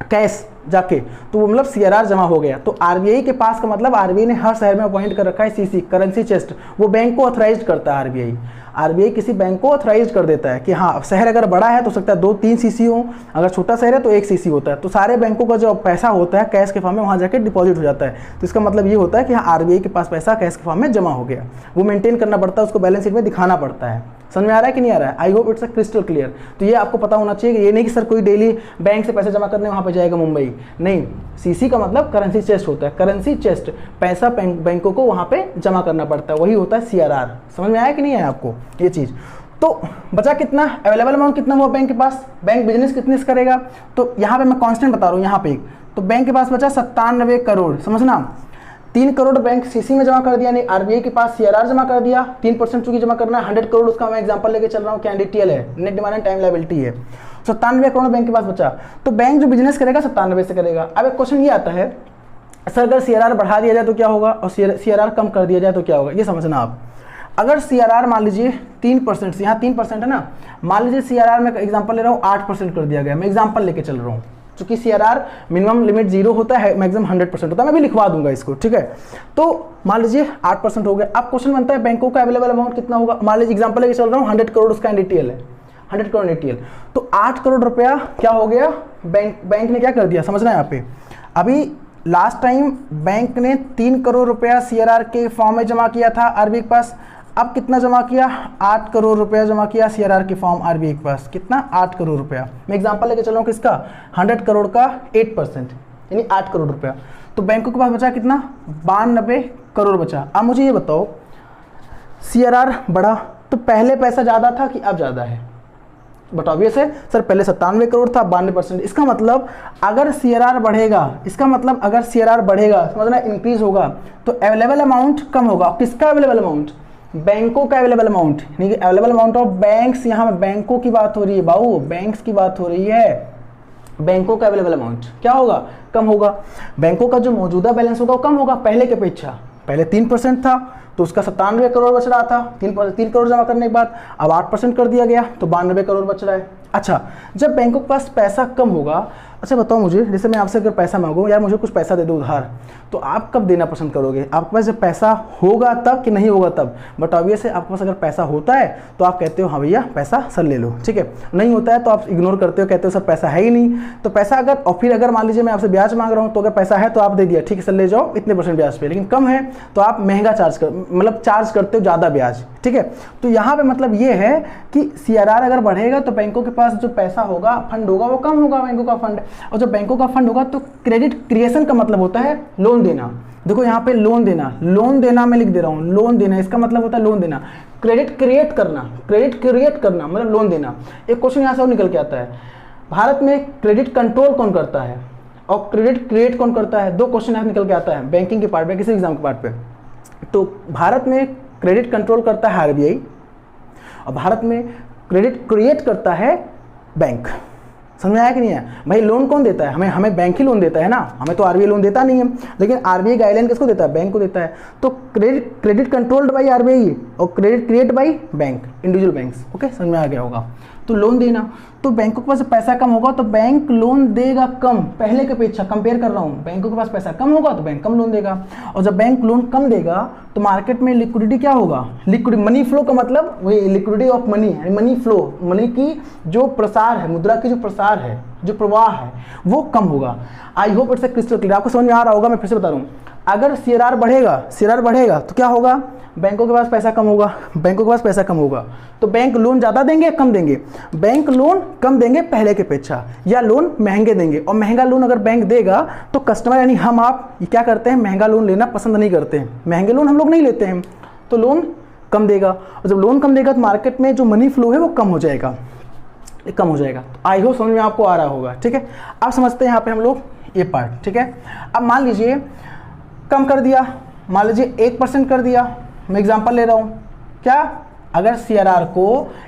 S1: कैश जाके, तो वो मतलब सीआरआर जमा हो गया। तो आरबीआई के पास का मतलब, आरबीआई ने हर शहर में अपॉइंट कर रखा है सीसी, करेंसी चेस्ट। वो बैंक को ऑथराइज करता है आरबीआई। आरबीआई किसी बैंक को ऑथराइज कर देता है कि हाँ, शहर अगर बड़ा है तो सकता है 2-3 सीसी हो, अगर छोटा शहर है तो 1 सीसी होता है। तो सारे बैंकों का जो पैसा होता है कैश के फॉर्म में वहाँ जाके डिपॉजिट हो जाता है। तो इसका मतलब ये होता है कि हाँ, आरबीआई के पास पैसा कैश के फॉर्म में जमा हो गया। वो मेंटेन करना पड़ता है, उसको बैलेंस शीट में दिखाना पड़ता है। समझ में आ रहा है कि नहीं आ रहा है? I hope it's a crystal clear. तो ये आपको पता होना चाहिए कि ये नहीं कि सर कोई डेली बैंक से पैसे जमा करने वहाँ पे जाएगा मुंबई, नहीं। सीसी का मतलब करेंसी चेस्ट होता है, करेंसी चेस्ट, पैसा बैंकों को वहाँ पे जमा करना पड़ता है, वही होता है सीआरआर। समझ में आया कि नहीं आया आपको ये चीज़? तो बचा कितना? अवेलेबल अमाउंट कितना हुआ बैंक के पास? बैंक बिजनेस कितने से करेगा? तो यहाँ पे मैं कांस्टेंट बता रहा हूँ यहाँ पे, तो बैंक के पास बचा 97 करोड़। समझना, 3 करोड़ बैंक सीसी में जमा कर दिया, नहीं आरबीआई के पास सीआरआर जमा कर दिया, 3% चूंकि जमा करना है, 100 करोड़ उसका मैं एग्जांपल लेके चल रहा हूँ, क्या एनडीटीएल है, net demand and time liability है। 97 करोड़ बैंक के पास बचा। तो बैंक जो बिजनेस करेगा 97 से करेगा। अब एक क्वेश्चन ये आता है, सर अगर सीआरआर बढ़ा दिया जाए तो क्या होगा, और सीआरआर कम कर दिया जाए तो क्या होगा? ये समझना आप। अगर सीआरआर मान लीजिए 3% से, यहाँ 3% है ना, मान लीजिए सीआरआर में एग्जांपल ले रहा हूँ 8% कर दिया गया, मैं एग्जांपल लेके चल रहा हूँ, क्योंकि सीआरआर मिनिमम लिमिट 0 होता है, मैक्सिमम 100% होता है, मैं भी लिखवा दूंगा इसको, ठीक है। तो मान लीजिए 8% हो गया। अब क्वेश्चन बनता है बैंकों का अवेलेबल अमाउंट कितना होगा? मान लीजिए एग्जांपल लेके चल रहा हूँ 100 करोड़ उसका एनडीटीएल है, 100 करोड़ एनडीटीएल। तो 8 करोड़ रुपया क्या हो गया? बैंक ने क्या कर दिया, समझना है यहाँ पे। अभी लास्ट टाइम बैंक ने 3 करोड़ रुपया सीआरआर के फॉर्म में जमा किया था आरबीआई के पास। अब कितना जमा किया? 8 करोड़ रुपया जमा किया सीआरआर के फॉर्म आरबीआई के पास। कितना? 8 करोड़ रुपया। मैं एग्जांपल लेके चल रहा हूँ किसका? 100 करोड़ का 8%, यानी 8 करोड़ रुपया। तो बैंकों के पास बचा कितना? 92 करोड़ बचा। अब मुझे ये बताओ, सीआरआर बढ़ा तो पहले पैसा ज़्यादा था कि अब ज़्यादा है? बताओ। ऑब्वियस है सर, पहले 97 करोड़ था, 92%। इसका मतलब अगर सीआरआर बढ़ेगा, इसका मतलब अगर सीआरआर बढ़ेगा, समझना, इंक्रीज होगा, तो अवेलेबल अमाउंट कम होगा। किसका अवेलेबल अमाउंट? बैंकों का अवेलेबल अमाउंट, यानी कि अवेलेबल अमाउंट ऑफ बैंक्स। यहाँ बैंकों की बात हो रही है बाबू, बैंक्स की बात हो रही है। बैंकों का अवेलेबल अमाउंट क्या होगा? कम होगा। बैंकों का जो मौजूदा बैलेंस होगा वो कम होगा पहले के अपेक्षा। पहले 3% था तो उसका 97 करोड़ बच रहा था, 3 करोड़ जमा करने के बाद। अब 8% कर दिया गया तो 92 करोड़ बच रहा है। अच्छा, जब बैंकों के पास पैसा कम होगा, अच्छा बताओ मुझे, जैसे मैं आपसे अगर पैसा मांगूँ, यार मुझे कुछ पैसा दे दो उधार, तो आप कब देना पसंद करोगे? आपके पास जब पैसा होगा तब कि नहीं होगा तब? बट ऑब्वियस है, आपके पास अगर पैसा होता है तो आप कहते हो हाँ भैया पैसा सर ले लो, ठीक है। नहीं होता है तो आप इग्नोर करते हो, कहते हो सर पैसा है ही नहीं। तो पैसा अगर, और फिर अगर मान लीजिए मैं आपसे ब्याज मांग रहा हूँ, तो अगर पैसा है तो आप दे दिया, ठीक है सर ले जाओ इतने % ब्याज पे, लेकिन कम है तो आप महंगा चार्ज चार्ज करते हो ज़्यादा ब्याज, ठीक है। तो यहाँ पे मतलब ये है कि CRR अगर बढ़ेगा तो बैंकों के पास जो पैसा होगा, फंड होगा, वो कम होगा बैंकों का फंड, और जब बैंकों का फंड होगा तो क्रेडिट क्रिएशन का मतलब होता है लोन देना। देखो यहाँ पे लोन देना मैं लिख दे रहा हूँ, लोन देना इसका मतलब होता है लोन देना। क्रेडिट क्रिएट करना मतलब लोन देना। एक क्वेश्चन यहाँ से और निकल के आता है, भारत में क्रेडिट कंट्रोल कौन करता है और क्रेडिट क्रिएट कौन करता है? 2 क्वेश्चन यहाँ निकल के आता है बैंकिंग के पार्ट पे, किसी एग्जाम के पार्ट पे। तो भारत में क्रेडिट कंट्रोल करता है RBI और भारत में क्रेडिट क्रिएट करता है बैंक। समझ में आया कि नहीं है? भाई लोन कौन देता है? हमें बैंक ही लोन देता है ना, हमें तो RBI लोन देता नहीं है, लेकिन RBI गाइडलाइन किसको देता है? बैंक को देता है। तो क्रेडिट कंट्रोल्ड बाई RBI और credit create by bank, individual banks. Okay, समझ में आ गया होगा। तो लोन देना, तो बैंकों के पास पैसा कम होगा तो बैंक लोन देगा कम, पहले के अपेक्षा कंपेयर कर रहा हूँ, बैंकों के पास पैसा कम होगा तो बैंक कम लोन देगा, और जब बैंक लोन कम देगा तो मार्केट में लिक्विडिटी क्या होगा? मनी फ्लो का मतलब वही लिक्विडिटी ऑफ मनी है, मनी फ्लो, मनी की जो प्रसार है, मुद्रा की जो प्रसार है, जो प्रवाह है, वो कम होगा। I hope it's crystal clear, आपको समझ में आ रहा होगा। मैं फिर से बता रहा हूँ, अगर CRR बढ़ेगा तो क्या होगा? बैंकों के पास पैसा कम होगा, तो बैंक लोन ज़्यादा देंगे या कम देंगे? बैंक लोन कम देंगे पहले के अपेक्षा, या लोन महंगे देंगे। और महंगा लोन अगर बैंक देगा तो कस्टमर यानी हम आप क्या करते हैं? महंगा लोन लेना पसंद नहीं करते हैं, महंगे लोन हम लोग नहीं लेते हैं, तो लोन कम देगा। और जब लोन कम देगा तो मार्केट में जो मनी फ्लो है वो कम हो जाएगा। तो आई होप समझ में आपको आ रहा होगा, ठीक है। अब समझते हैं यहाँ पे हम लोग ये पार्ट, ठीक है। अब मान लीजिए कम कर दिया, मान लीजिए 1% कर दिया, मैं एग्जांपल ले रहा हूँ। क्या अगर CRR को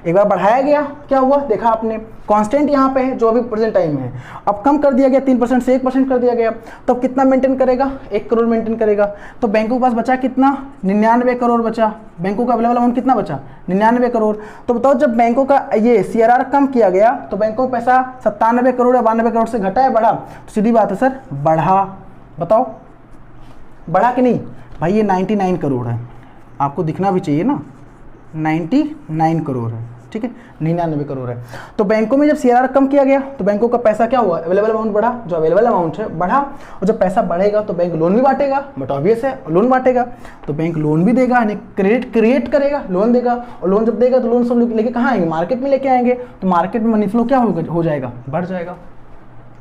S1: एक बार बढ़ाया गया, क्या हुआ? देखा आपने, कांस्टेंट यहाँ पे है जो अभी प्रेजेंट टाइम है। अब कम कर दिया गया, 3% से 1% कर दिया गया, तब कितना मेंटेन करेगा? 1 करोड़ मेंटेन करेगा। तो बैंकों के पास बचा कितना? 99 करोड़ बचा। बैंकों का अवेलेबल अमाउंट कितना बचा? 99 करोड़। तो बताओ जब बैंकों का ये CRR कम किया गया तो बैंकों का पैसा 97 करोड़ या 92 करोड़ से घटा है, बढ़ा? तो सीधी बात है सर, बढ़ा। बताओ बढ़ा कि नहीं? भाई ये 99 करोड़ है, आपको दिखना भी चाहिए ना, 99 करोड़ है, ठीक है, 99 करोड़ है। तो बैंकों में जब CRR कम किया गया तो बैंकों का पैसा क्या हुआ? अवेलेबल अमाउंट बढ़ा, जो अवेलेबल अमाउंट है बढ़ा, और जब पैसा बढ़ेगा तो बैंक लोन भी बांटेगा, बट ऑब्वियस है लोन बांटेगा तो बैंक लोन भी देगा, यानी क्रेडिट क्रिएट करेगा, लोन देगा, और लोन जब देगा तो लोन सब लेके कहाँ आएंगे? मार्केट में लेके आएंगे, तो मार्केट में मनी फ्लो क्या हो जाएगा? बढ़ जाएगा।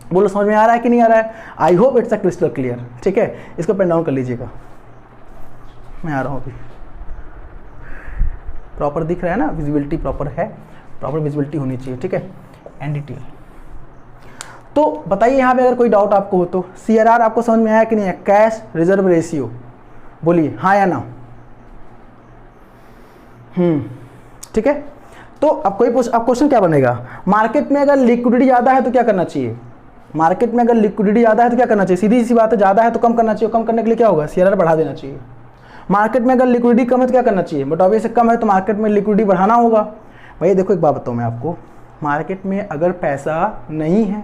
S1: बोलो समझ में आ रहा है कि नहीं आ रहा है? I hope it's a crystal clear, ठीक है। इसको पेन डाउन कर लीजिएगा, मैं आ रहा हूँ अभी। प्रॉपर दिख रहा है ना, विजिबिलिटी प्रॉपर है, प्रॉपर विजिबिलिटी होनी चाहिए, ठीक है। NDTL। तो बताइए यहाँ पे अगर कोई डाउट आपको हो तो, CRR आपको समझ में आया कि नहीं है? कैश रिजर्व रेशियो, बोलिए हाँ या ना। ठीक है। तो अब क्वेश्चन क्या बनेगा? मार्केट में अगर लिक्विडिटी ज़्यादा है तो क्या करना चाहिए? मार्केट में अगर लिक्विडिटी ज़्यादा है तो क्या करना चाहिए? सीधी सी बात है, ज़्यादा है तो कम करना चाहिए, कम करने के लिए क्या होगा? CRR बढ़ा देना चाहिए। मार्केट में अगर लिक्विडिटी कम है तो क्या करना चाहिए? बट ऑब्वियसली कम है तो मार्केट में लिक्विडिटी बढ़ाना होगा। भाई देखो एक बात बताऊँ मैं आपको, मार्केट में अगर पैसा नहीं है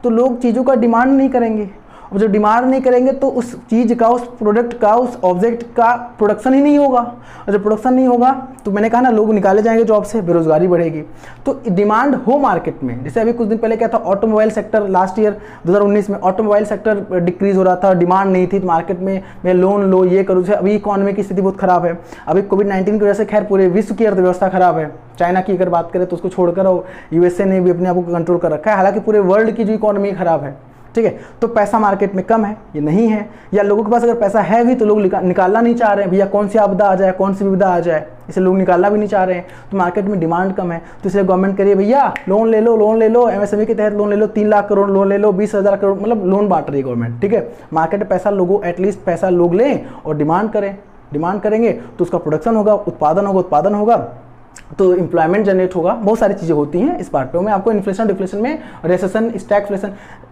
S1: तो लोग चीज़ों का डिमांड नहीं करेंगे, और जब डिमांड नहीं करेंगे तो उस चीज़ का, उस प्रोडक्ट का, उस ऑब्जेक्ट का प्रोडक्शन ही नहीं होगा, और जब प्रोडक्शन नहीं होगा तो मैंने कहा ना लोग निकाले जाएंगे जॉब से, बेरोजगारी बढ़ेगी। तो डिमांड हो मार्केट में, जैसे अभी कुछ दिन पहले क्या था, ऑटोमोबाइल सेक्टर लास्ट ईयर 2019 में ऑटोमोबाइल सेक्टर डिक्रीज हो रहा था, डिमांड नहीं थी, तो मार्केट में मैं लोन लो, ये करूँ। अभी इकोनॉमी की स्थिति बहुत खराब है, अभी कोविड-19 की वजह से खैर पूरे विश्व की अर्थव्यवस्था खराब है। चाइना की अगर बात करें तो उसको छोड़कर USA ने भी अपने आप को कंट्रोल कर रखा है, हालांकि पूरे वर्ल्ड की जो इकोनॉमी खराब है, ठीक है। तो पैसा मार्केट में कम है, ये नहीं है, या लोगों के पास अगर पैसा है भी तो लोग निकालना नहीं चाह रहे हैं, भैया कौन सी आपदा आ जाए, कौन सी विपदा आ जाए, इसे लोग निकालना भी नहीं चाह रहे हैं। तो मार्केट में डिमांड कम है, तो इसलिए गवर्नमेंट करिए भैया लोन ले लो, MSME के तहत लोन ले लो, 3 लाख करोड़ लोन ले लो, 20,000 करोड़, मतलब लोन बांट रही है गवर्नमेंट, ठीक है। मार्केट में पैसा लोगों, एटलीस्ट पैसा लोग लें और डिमांड करें, डिमांड करेंगे तो उसका प्रोडक्शन होगा, उत्पादन होगा, तो एम्प्लॉयमेंट जनरेट होगा, बहुत सारी चीज़ें होती हैं इस पार्ट पे। मैं आपको इन्फ्लेशन डिफ्लेशन में recession stagflation,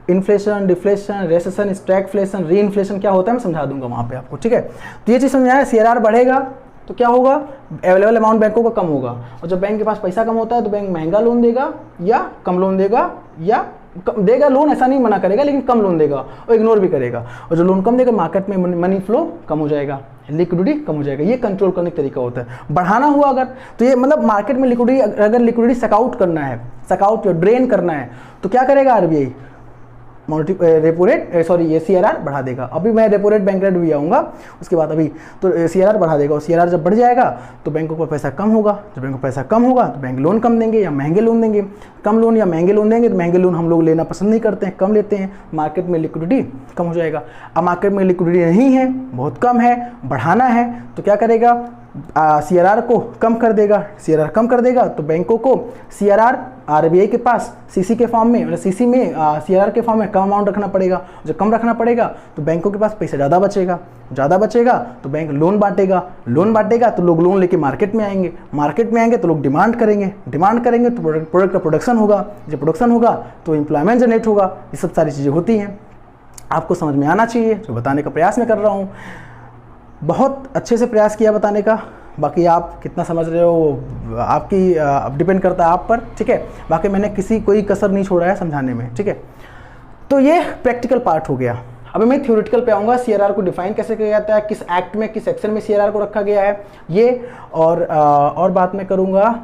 S1: inflation deflation, recession stagflation, री इन्फ्लेशन क्या होता है मैं समझा दूंगा वहाँ पे आपको, ठीक है। तो ये चीज़ समझ में आया, CRR बढ़ेगा तो क्या होगा, अवेलेबल अमाउंट बैंकों का कम होगा, और जब बैंक के पास पैसा कम होता है तो बैंक महंगा लोन देगा या कम लोन देगा, या देगा लोन, ऐसा नहीं मना करेगा, लेकिन कम लोन देगा और इग्नोर भी करेगा, और जो लोन कम देगा मार्केट में मनी फ्लो कम हो जाएगा, लिक्विडिटी कम हो जाएगा। ये कंट्रोल करने का तरीका होता है। बढ़ाना हुआ अगर, तो ये मतलब मार्केट में लिक्विडिटी, अगर लिक्विडिटी सकआउट करना है, सकआउट या ड्रेन करना है, तो क्या करेगा आरबीआई, रेपो रेट, सॉरी ये सीआरआर बढ़ा देगा। अभी मैं रेपो रेट बैंक रेट भी आऊँगा उसके बाद, अभी तो सीआरआर बढ़ा देगा, और सीआरआर जब बढ़ जाएगा तो बैंकों का पैसा कम होगा, जब बैंक को पैसा कम होगा तो बैंक लोन कम देंगे या महंगे लोन देंगे, कम लोन या महंगे लोन देंगे, तो महंगे लोन हम लोग लेना पसंद नहीं करते हैं, कम लेते हैं, मार्केट में लिक्विडिटी कम हो जाएगा। अब मार्केट में लिक्विडिटी नहीं है, बहुत कम है, बढ़ाना है, तो क्या करेगा, सीआरआर को कम कर देगा, सीआरआर कम कर देगा तो बैंकों को सीआरआर आरबीआई के पास सीसी के फॉर्म में, मतलब सीसी में सीआरआर के फॉर्म में कम अमाउंट रखना पड़ेगा, जब कम रखना पड़ेगा तो बैंकों के पास पैसा ज़्यादा बचेगा, ज़्यादा बचेगा तो बैंक लोन बांटेगा, लोन बांटेगा तो लोग लोन लेके मार्केट में आएंगे, मार्केट में आएंगे तो लोग डिमांड करेंगे, डिमांड करेंगे तो प्रोडक्ट का प्रोडक्शन होगा, जब प्रोडक्शन होगा तो एम्प्लॉयमेंट जनरेट होगा। ये सब सारी चीज़ें होती हैं, आपको समझ में आना चाहिए, जो बताने का प्रयास मैं कर रहा हूँ। बहुत अच्छे से प्रयास किया बताने का, बाकी आप कितना समझ रहे हो आपकी डिपेंड करता है आप पर, ठीक है। बाकी मैंने कोई कसर नहीं छोड़ा है समझाने में, ठीक है। तो ये प्रैक्टिकल पार्ट हो गया। अभी मैं थ्योरेटिकल पे आऊँगा, सीआरआर को डिफाइन कैसे किया जाता है, किस एक्ट में, किस सेक्शन में सीआरआर को रखा गया है, ये और बात मैं करूँगा,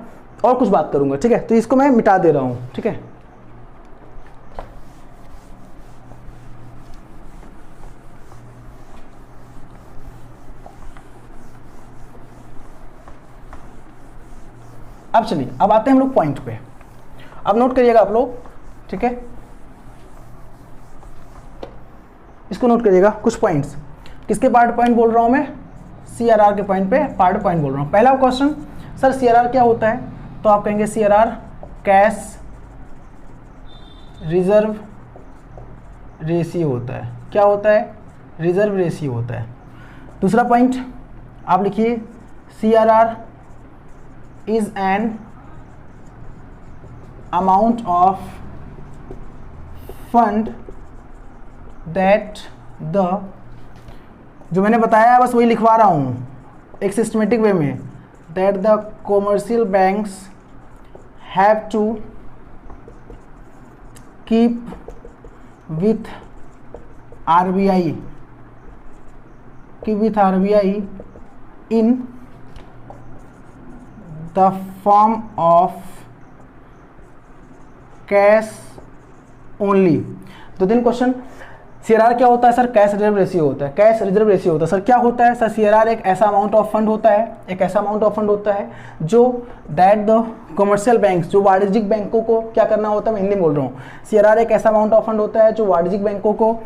S1: और कुछ बात करूँगा, ठीक है। तो इसको मैं मिटा दे रहा हूँ, ठीक है। अब चलिए, अब आते हैं हम लोग पॉइंट पे। अब नोट करिएगा आप लोग, ठीक है, इसको नोट करिएगा, कुछ पॉइंट्स। किसके पार्ट पॉइंट बोल रहा हूं मैं, सीआरआर के पॉइंट पे पार्ट पॉइंट बोल रहा हूं। पहला क्वेश्चन, सर सीआरआर क्या होता है, तो आप कहेंगे सीआरआर कैश रिजर्व रेशियो होता है। क्या होता है, रिजर्व रेशियो होता है। दूसरा पॉइंट आप लिखिए, CRR is an amount of fund that the, जो मैंने बताया बस वही लिखवा रहा हूँ एक सिस्टमेटिक वे में, that the commercial banks have to keep with RBI, in the form of cash only। तो दिन क्वेश्चन, सीआरआर क्या होता है सर, कैश रिजर्व रेशियो होता है, कैश रिजर्व रेशियो होता है। सर क्या होता है सर, सीआरआर एक ऐसा अमाउंट ऑफ फंड होता है, एक ऐसा अमाउंट ऑफ फंड होता है जो दैट द कमर्शियल बैंक्स, जो वाणिज्यिक बैंकों को क्या करना होता है, मैं हिंदी में बोल रहा हूँ। सीआरआर एक ऐसा अमाउंट ऑफ फंड होता है जो वाणिज्यिक बैंकों को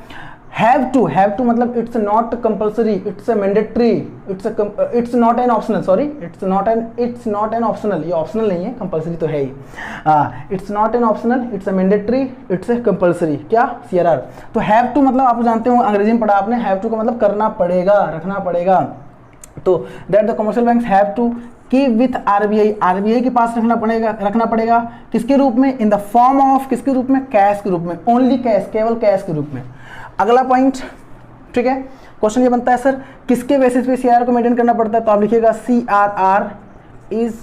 S1: have to मतलब it's not compulsory, it's a mandatory, it's not an optional, sorry, it's not an optional, ये optional नहीं है, compulsory तो है ही। it's not an optional, it's a mandatory, it's a compulsory। क्या CRR, तो have to मतलब आप जानते हो, अंग्रेजी में पढ़ा आपने, have to का मतलब करना पड़ेगा, रखना पड़ेगा। तो that the commercial banks have to keep with RBI के पास रखना पड़ेगा किसके रूप में, in the form of, किसके रूप में, कैश के रूप में, only कैश, केवल कैश के रूप में। अगला पॉइंट, ठीक है, क्वेश्चन ये बनता है सर किसके बेसिस पे सीआरआर को मेंटेन करना पड़ता है, तो आप लिखिएगा CRR is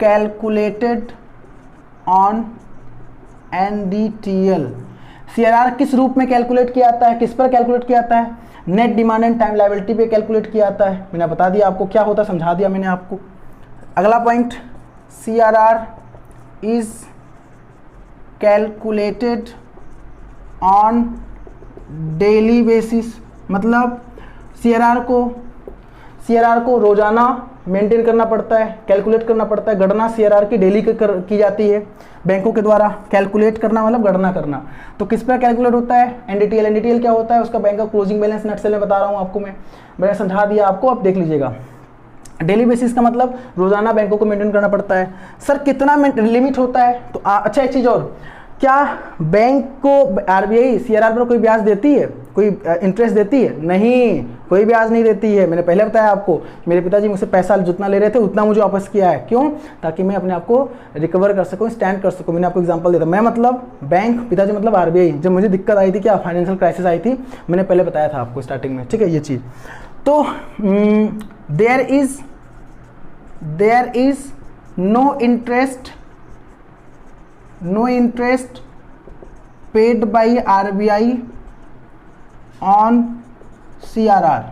S1: calculated on NDTL. CRR किस रूप में कैलकुलेट किया जाता है, किस पर कैलकुलेट किया जाता है, net demand and time liability पे कैलकुलेट किया जाता है। मैंने बता दिया आपको क्या होता है, समझा दिया मैंने आपको। अगला point, CRR is calculated on daily basis, मतलब सीआरआर को रोजाना मेंटेन करना पड़ता है, कैलकुलेट करना पड़ता है। गणना सीआरआर की डेली की जाती है बैंकों के द्वारा। कैलकुलेट करना मतलब गणना करना। तो किस पर कैलकुलेट होता है, एनडीटीएल। एनडीटीएल क्या होता है, उसका बैंक का क्लोजिंग बैलेंस नटसेल में बता रहा हूँ आपको, मैंने समझा दिया आपको, आप देख लीजिएगा। डेली बेसिस का मतलब रोजाना बैंकों को मेंटेन करना पड़ता है। सर कितना लिमिट होता है, तो अच्छा एक चीज़ और, क्या बैंक को आरबीआई सीआरआर पर कोई ब्याज देती है, कोई इंटरेस्ट देती है? नहीं, कोई ब्याज नहीं देती है। मैंने पहले बताया आपको, मेरे पिताजी मुझसे पैसा जितना ले रहे थे उतना मुझे वापस किया है। क्यों? ताकि मैं अपने आप को रिकवर कर सकूं, स्टैंड कर सकूं। मैंने आपको एग्जांपल दिया था, मैं मतलब बैंक, पिताजी मतलब आरबीआई। जब मुझे दिक्कत आई थी, क्या फाइनेंशियल क्राइसिस आई थी, मैंने पहले बताया था आपको स्टार्टिंग में, ठीक है, ये चीज़। तो there is no interest paid by RBI on CRR,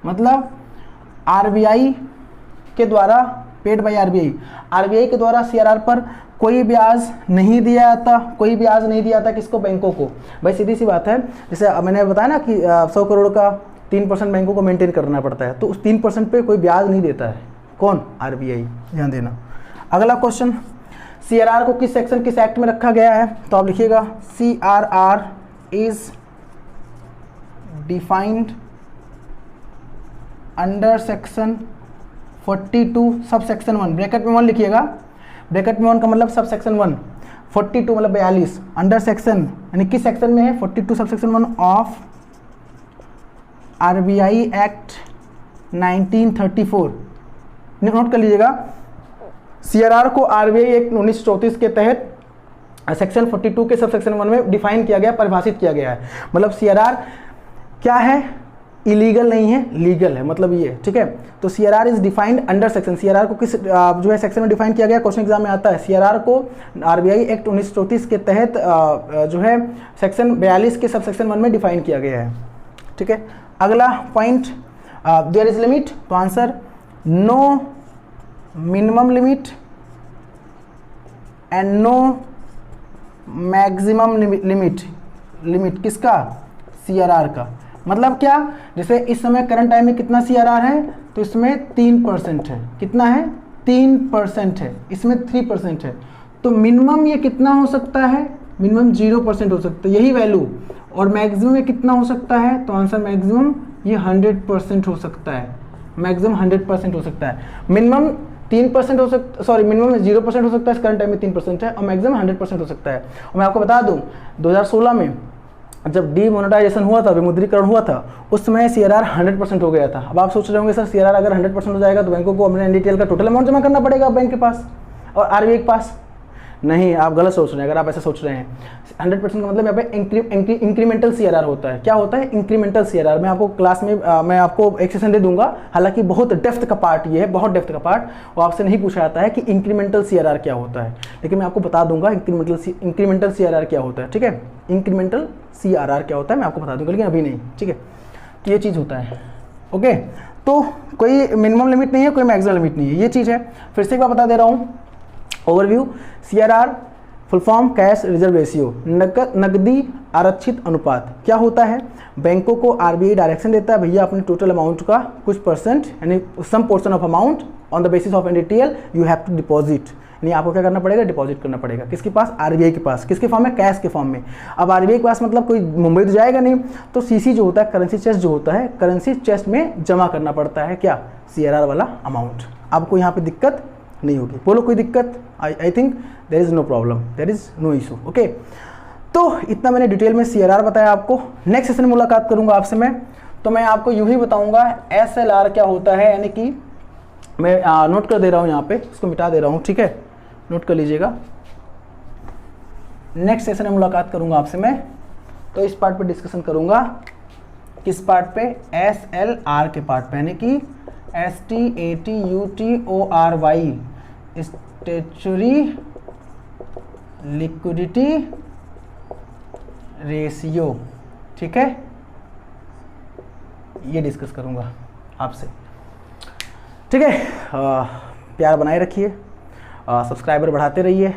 S1: मतलब RBI के द्वारा, पेड बाई RBI के द्वारा CRR पर कोई ब्याज नहीं दिया जाता, कोई ब्याज नहीं दिया जाता किसको, बैंकों को। भाई सीधी सी बात है, जैसे मैंने बताया ना कि 100 करोड़ का 3% बैंकों को मेंटेन करना पड़ता है, तो उस 3% पे कोई ब्याज नहीं देता है, कौन, RBI, ध्यान देना। अगला क्वेश्चन, CRR को किस सेक्शन, किस एक्ट में रखा गया है, तो आप लिखिएगा CRR is defined under section 42 sub section 1, bracket में 1 लिखिएगा, ब्रैकेट में 1 का मतलब सब सेक्शन 1, 42 मतलब 42, अंडर सेक्शन यानी किस सेक्शन में है, 42 sub section 1 of RBI act 1934। Note कर लीजिएगा, CRR को RBI एक्ट 1934 के तहत सेक्शन 42 के सब सेक्शन 1 में डिफाइन किया गया, परिभाषित किया गया है। मतलब CRR क्या है, इलीगल नहीं है, लीगल है, मतलब ये, ठीक है। तो CRR is defined under section, CRR को किस जो है सेक्शन में डिफाइन किया गया, क्वेश्चन एग्जाम में आता है। CRR को RBI एक्ट 1934 के तहत जो है सेक्शन 42 के सब सेक्शन 1 में डिफाइन किया गया है, ठीक है। अगला पॉइंट, देयर इज लिमिट, तो answer no minimum limit and no maximum limit किसका, CRR का। मतलब क्या, जैसे इस समय करंट टाइम में कितना CRR है, तो इसमें 3% है, कितना है, 3% है, इसमें 3% है, तो मिनिमम ये कितना हो सकता है, मिनिमम 0% हो सकता है, यही वैल्यू, और मैक्सिमम ये कितना हो सकता है, तो आंसर मैक्सिमम ये 100% हो सकता है, मैक्सिमम 100% हो सकता है। मिनिमम 3% हो सकता, सॉरी मिनिमम 0% हो सकता है, इस करंट टाइम में 3% है, और मैक्सिमम 100% हो सकता है। और मैं आपको बता दूं 2016 में जब डीमोनेटाइजेशन हुआ था, विमुद्रीकरण हुआ था, उस समय CRR 100% हो गया था। अब आप सोच रहे होंगे सर CRR अगर 100% हो जाएगा तो बैंकों को अपने NDTL का टोटल अमाउंट जमा करना पड़ेगा बैंक के पास और RBI के पास। नहीं, आप गलत सोच रहे हैं अगर आप ऐसा सोच रहे हैं। 100% का मतलब यहाँ पे इंक्रीमेंटल CRR होता है। क्या होता है, इंक्रीमेंटल CRR। मैं आपको क्लास में मैं आपको एक सेशन दे दूंगा, हालांकि बहुत डेप्थ का पार्ट ये है, बहुत डेप्थ का पार्ट, वो आपसे नहीं पूछा जाता है कि इंक्रीमेंटल CRR क्या होता है, लेकिन मैं आपको बता दूंगा इंक्रीमेंटल CRR क्या होता है, ठीक है। इंक्रीमेंटल CRR क्या होता है मैं आपको बता दूंगा, लेकिन अभी नहीं, ठीक है। तो ये चीज़ होता है, ओके। तो कोई मिनिमम लिमिट नहीं है, कोई मैक्सिमम लिमिट नहीं है, ये चीज़ है। फिर से एक बार बता दे रहा हूँ, overview. CRR full form cash reserve ratio, नकदी आरक्षित अनुपात। क्या होता है, बैंकों को RBI डायरेक्शन देता है, भैया अपने टोटल अमाउंट का कुछ परसेंट यानी some portion of amount on the basis of NDTL you have to deposit, यानी आपको क्या करना पड़ेगा, डिपॉजिट करना पड़ेगा। किसके पास, RBI के पास। किसके फॉर्म में, कैश के फॉर्म में। अब RBI के पास मतलब कोई मुंबई तो जाएगा नहीं, तो CC जो होता है, करेंसी चेस्ट जो होता है, करेंसी चेस्ट में जमा करना पड़ता है क्या, CRR वाला अमाउंट। आपको यहाँ पे दिक्कत नहीं होगी, बोलो कोई दिक्कत। I think there is no problem, there is no issue, okay. तो इतना मैंने डिटेल में CRR बताया आपको। नेक्स्ट सेशन में मुलाकात करूंगा आपसे मैं, तो मैं आपको यूं ही बताऊंगा SLR क्या होता है, यानी कि मैं नोट कर दे रहा हूं यहाँ पे, इसको मिटा दे रहा हूं, ठीक है, नोट कर लीजिएगा। नेक्स्ट सेशन में मुलाकात करूंगा आपसे मैं, तो इस पार्ट पे डिस्कशन करूंगा। किस पार्ट पे, SLR के पार्ट पे, यानी कि STATUTORY, स्टैट्यूटरी लिक्विडिटी रेशियो, ठीक है, ये डिस्कस करूंगा आपसे, ठीक है। प्यार बनाए रखिए, सब्सक्राइबर बढ़ाते रहिए,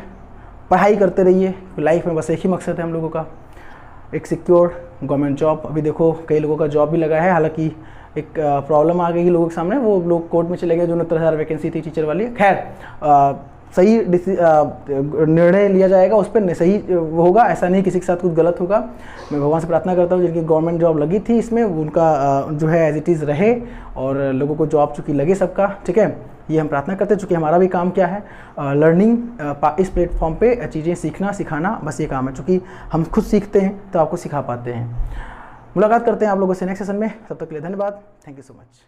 S1: पढ़ाई करते रहिए। लाइफ में बस एक ही मकसद है हम लोगों का, एक सिक्योर गवर्नमेंट जॉब। अभी देखो कई लोगों का जॉब भी लगा है, हालांकि एक प्रॉब्लम आ गई लोगों के सामने, वो लोग कोर्ट में चले गए, जो 69,000 वैकेंसी थी टीचर वाली। खैर सही निर्णय लिया जाएगा, उस पर सही वो होगा, ऐसा नहीं किसी के साथ कुछ गलत होगा। मैं भगवान से प्रार्थना करता हूँ जिनकी गवर्नमेंट जॉब लगी थी इसमें, उनका जो है एज इट इज़ रहे, और लोगों को जॉब चूँकि लगे सबका, ठीक है, ये हम प्रार्थना करते हैं। चूँकि हमारा भी काम क्या है, लर्निंग, इस प्लेटफॉर्म पे चीज़ें सीखना सिखाना, बस ये काम है। चूँकि हम खुद सीखते हैं तो आपको सिखा पाते हैं। मुलाकात करते हैं आप लोगों से नेक्स्ट सेशन में, तब तक के लिए धन्यवाद, थैंक यू सो मच।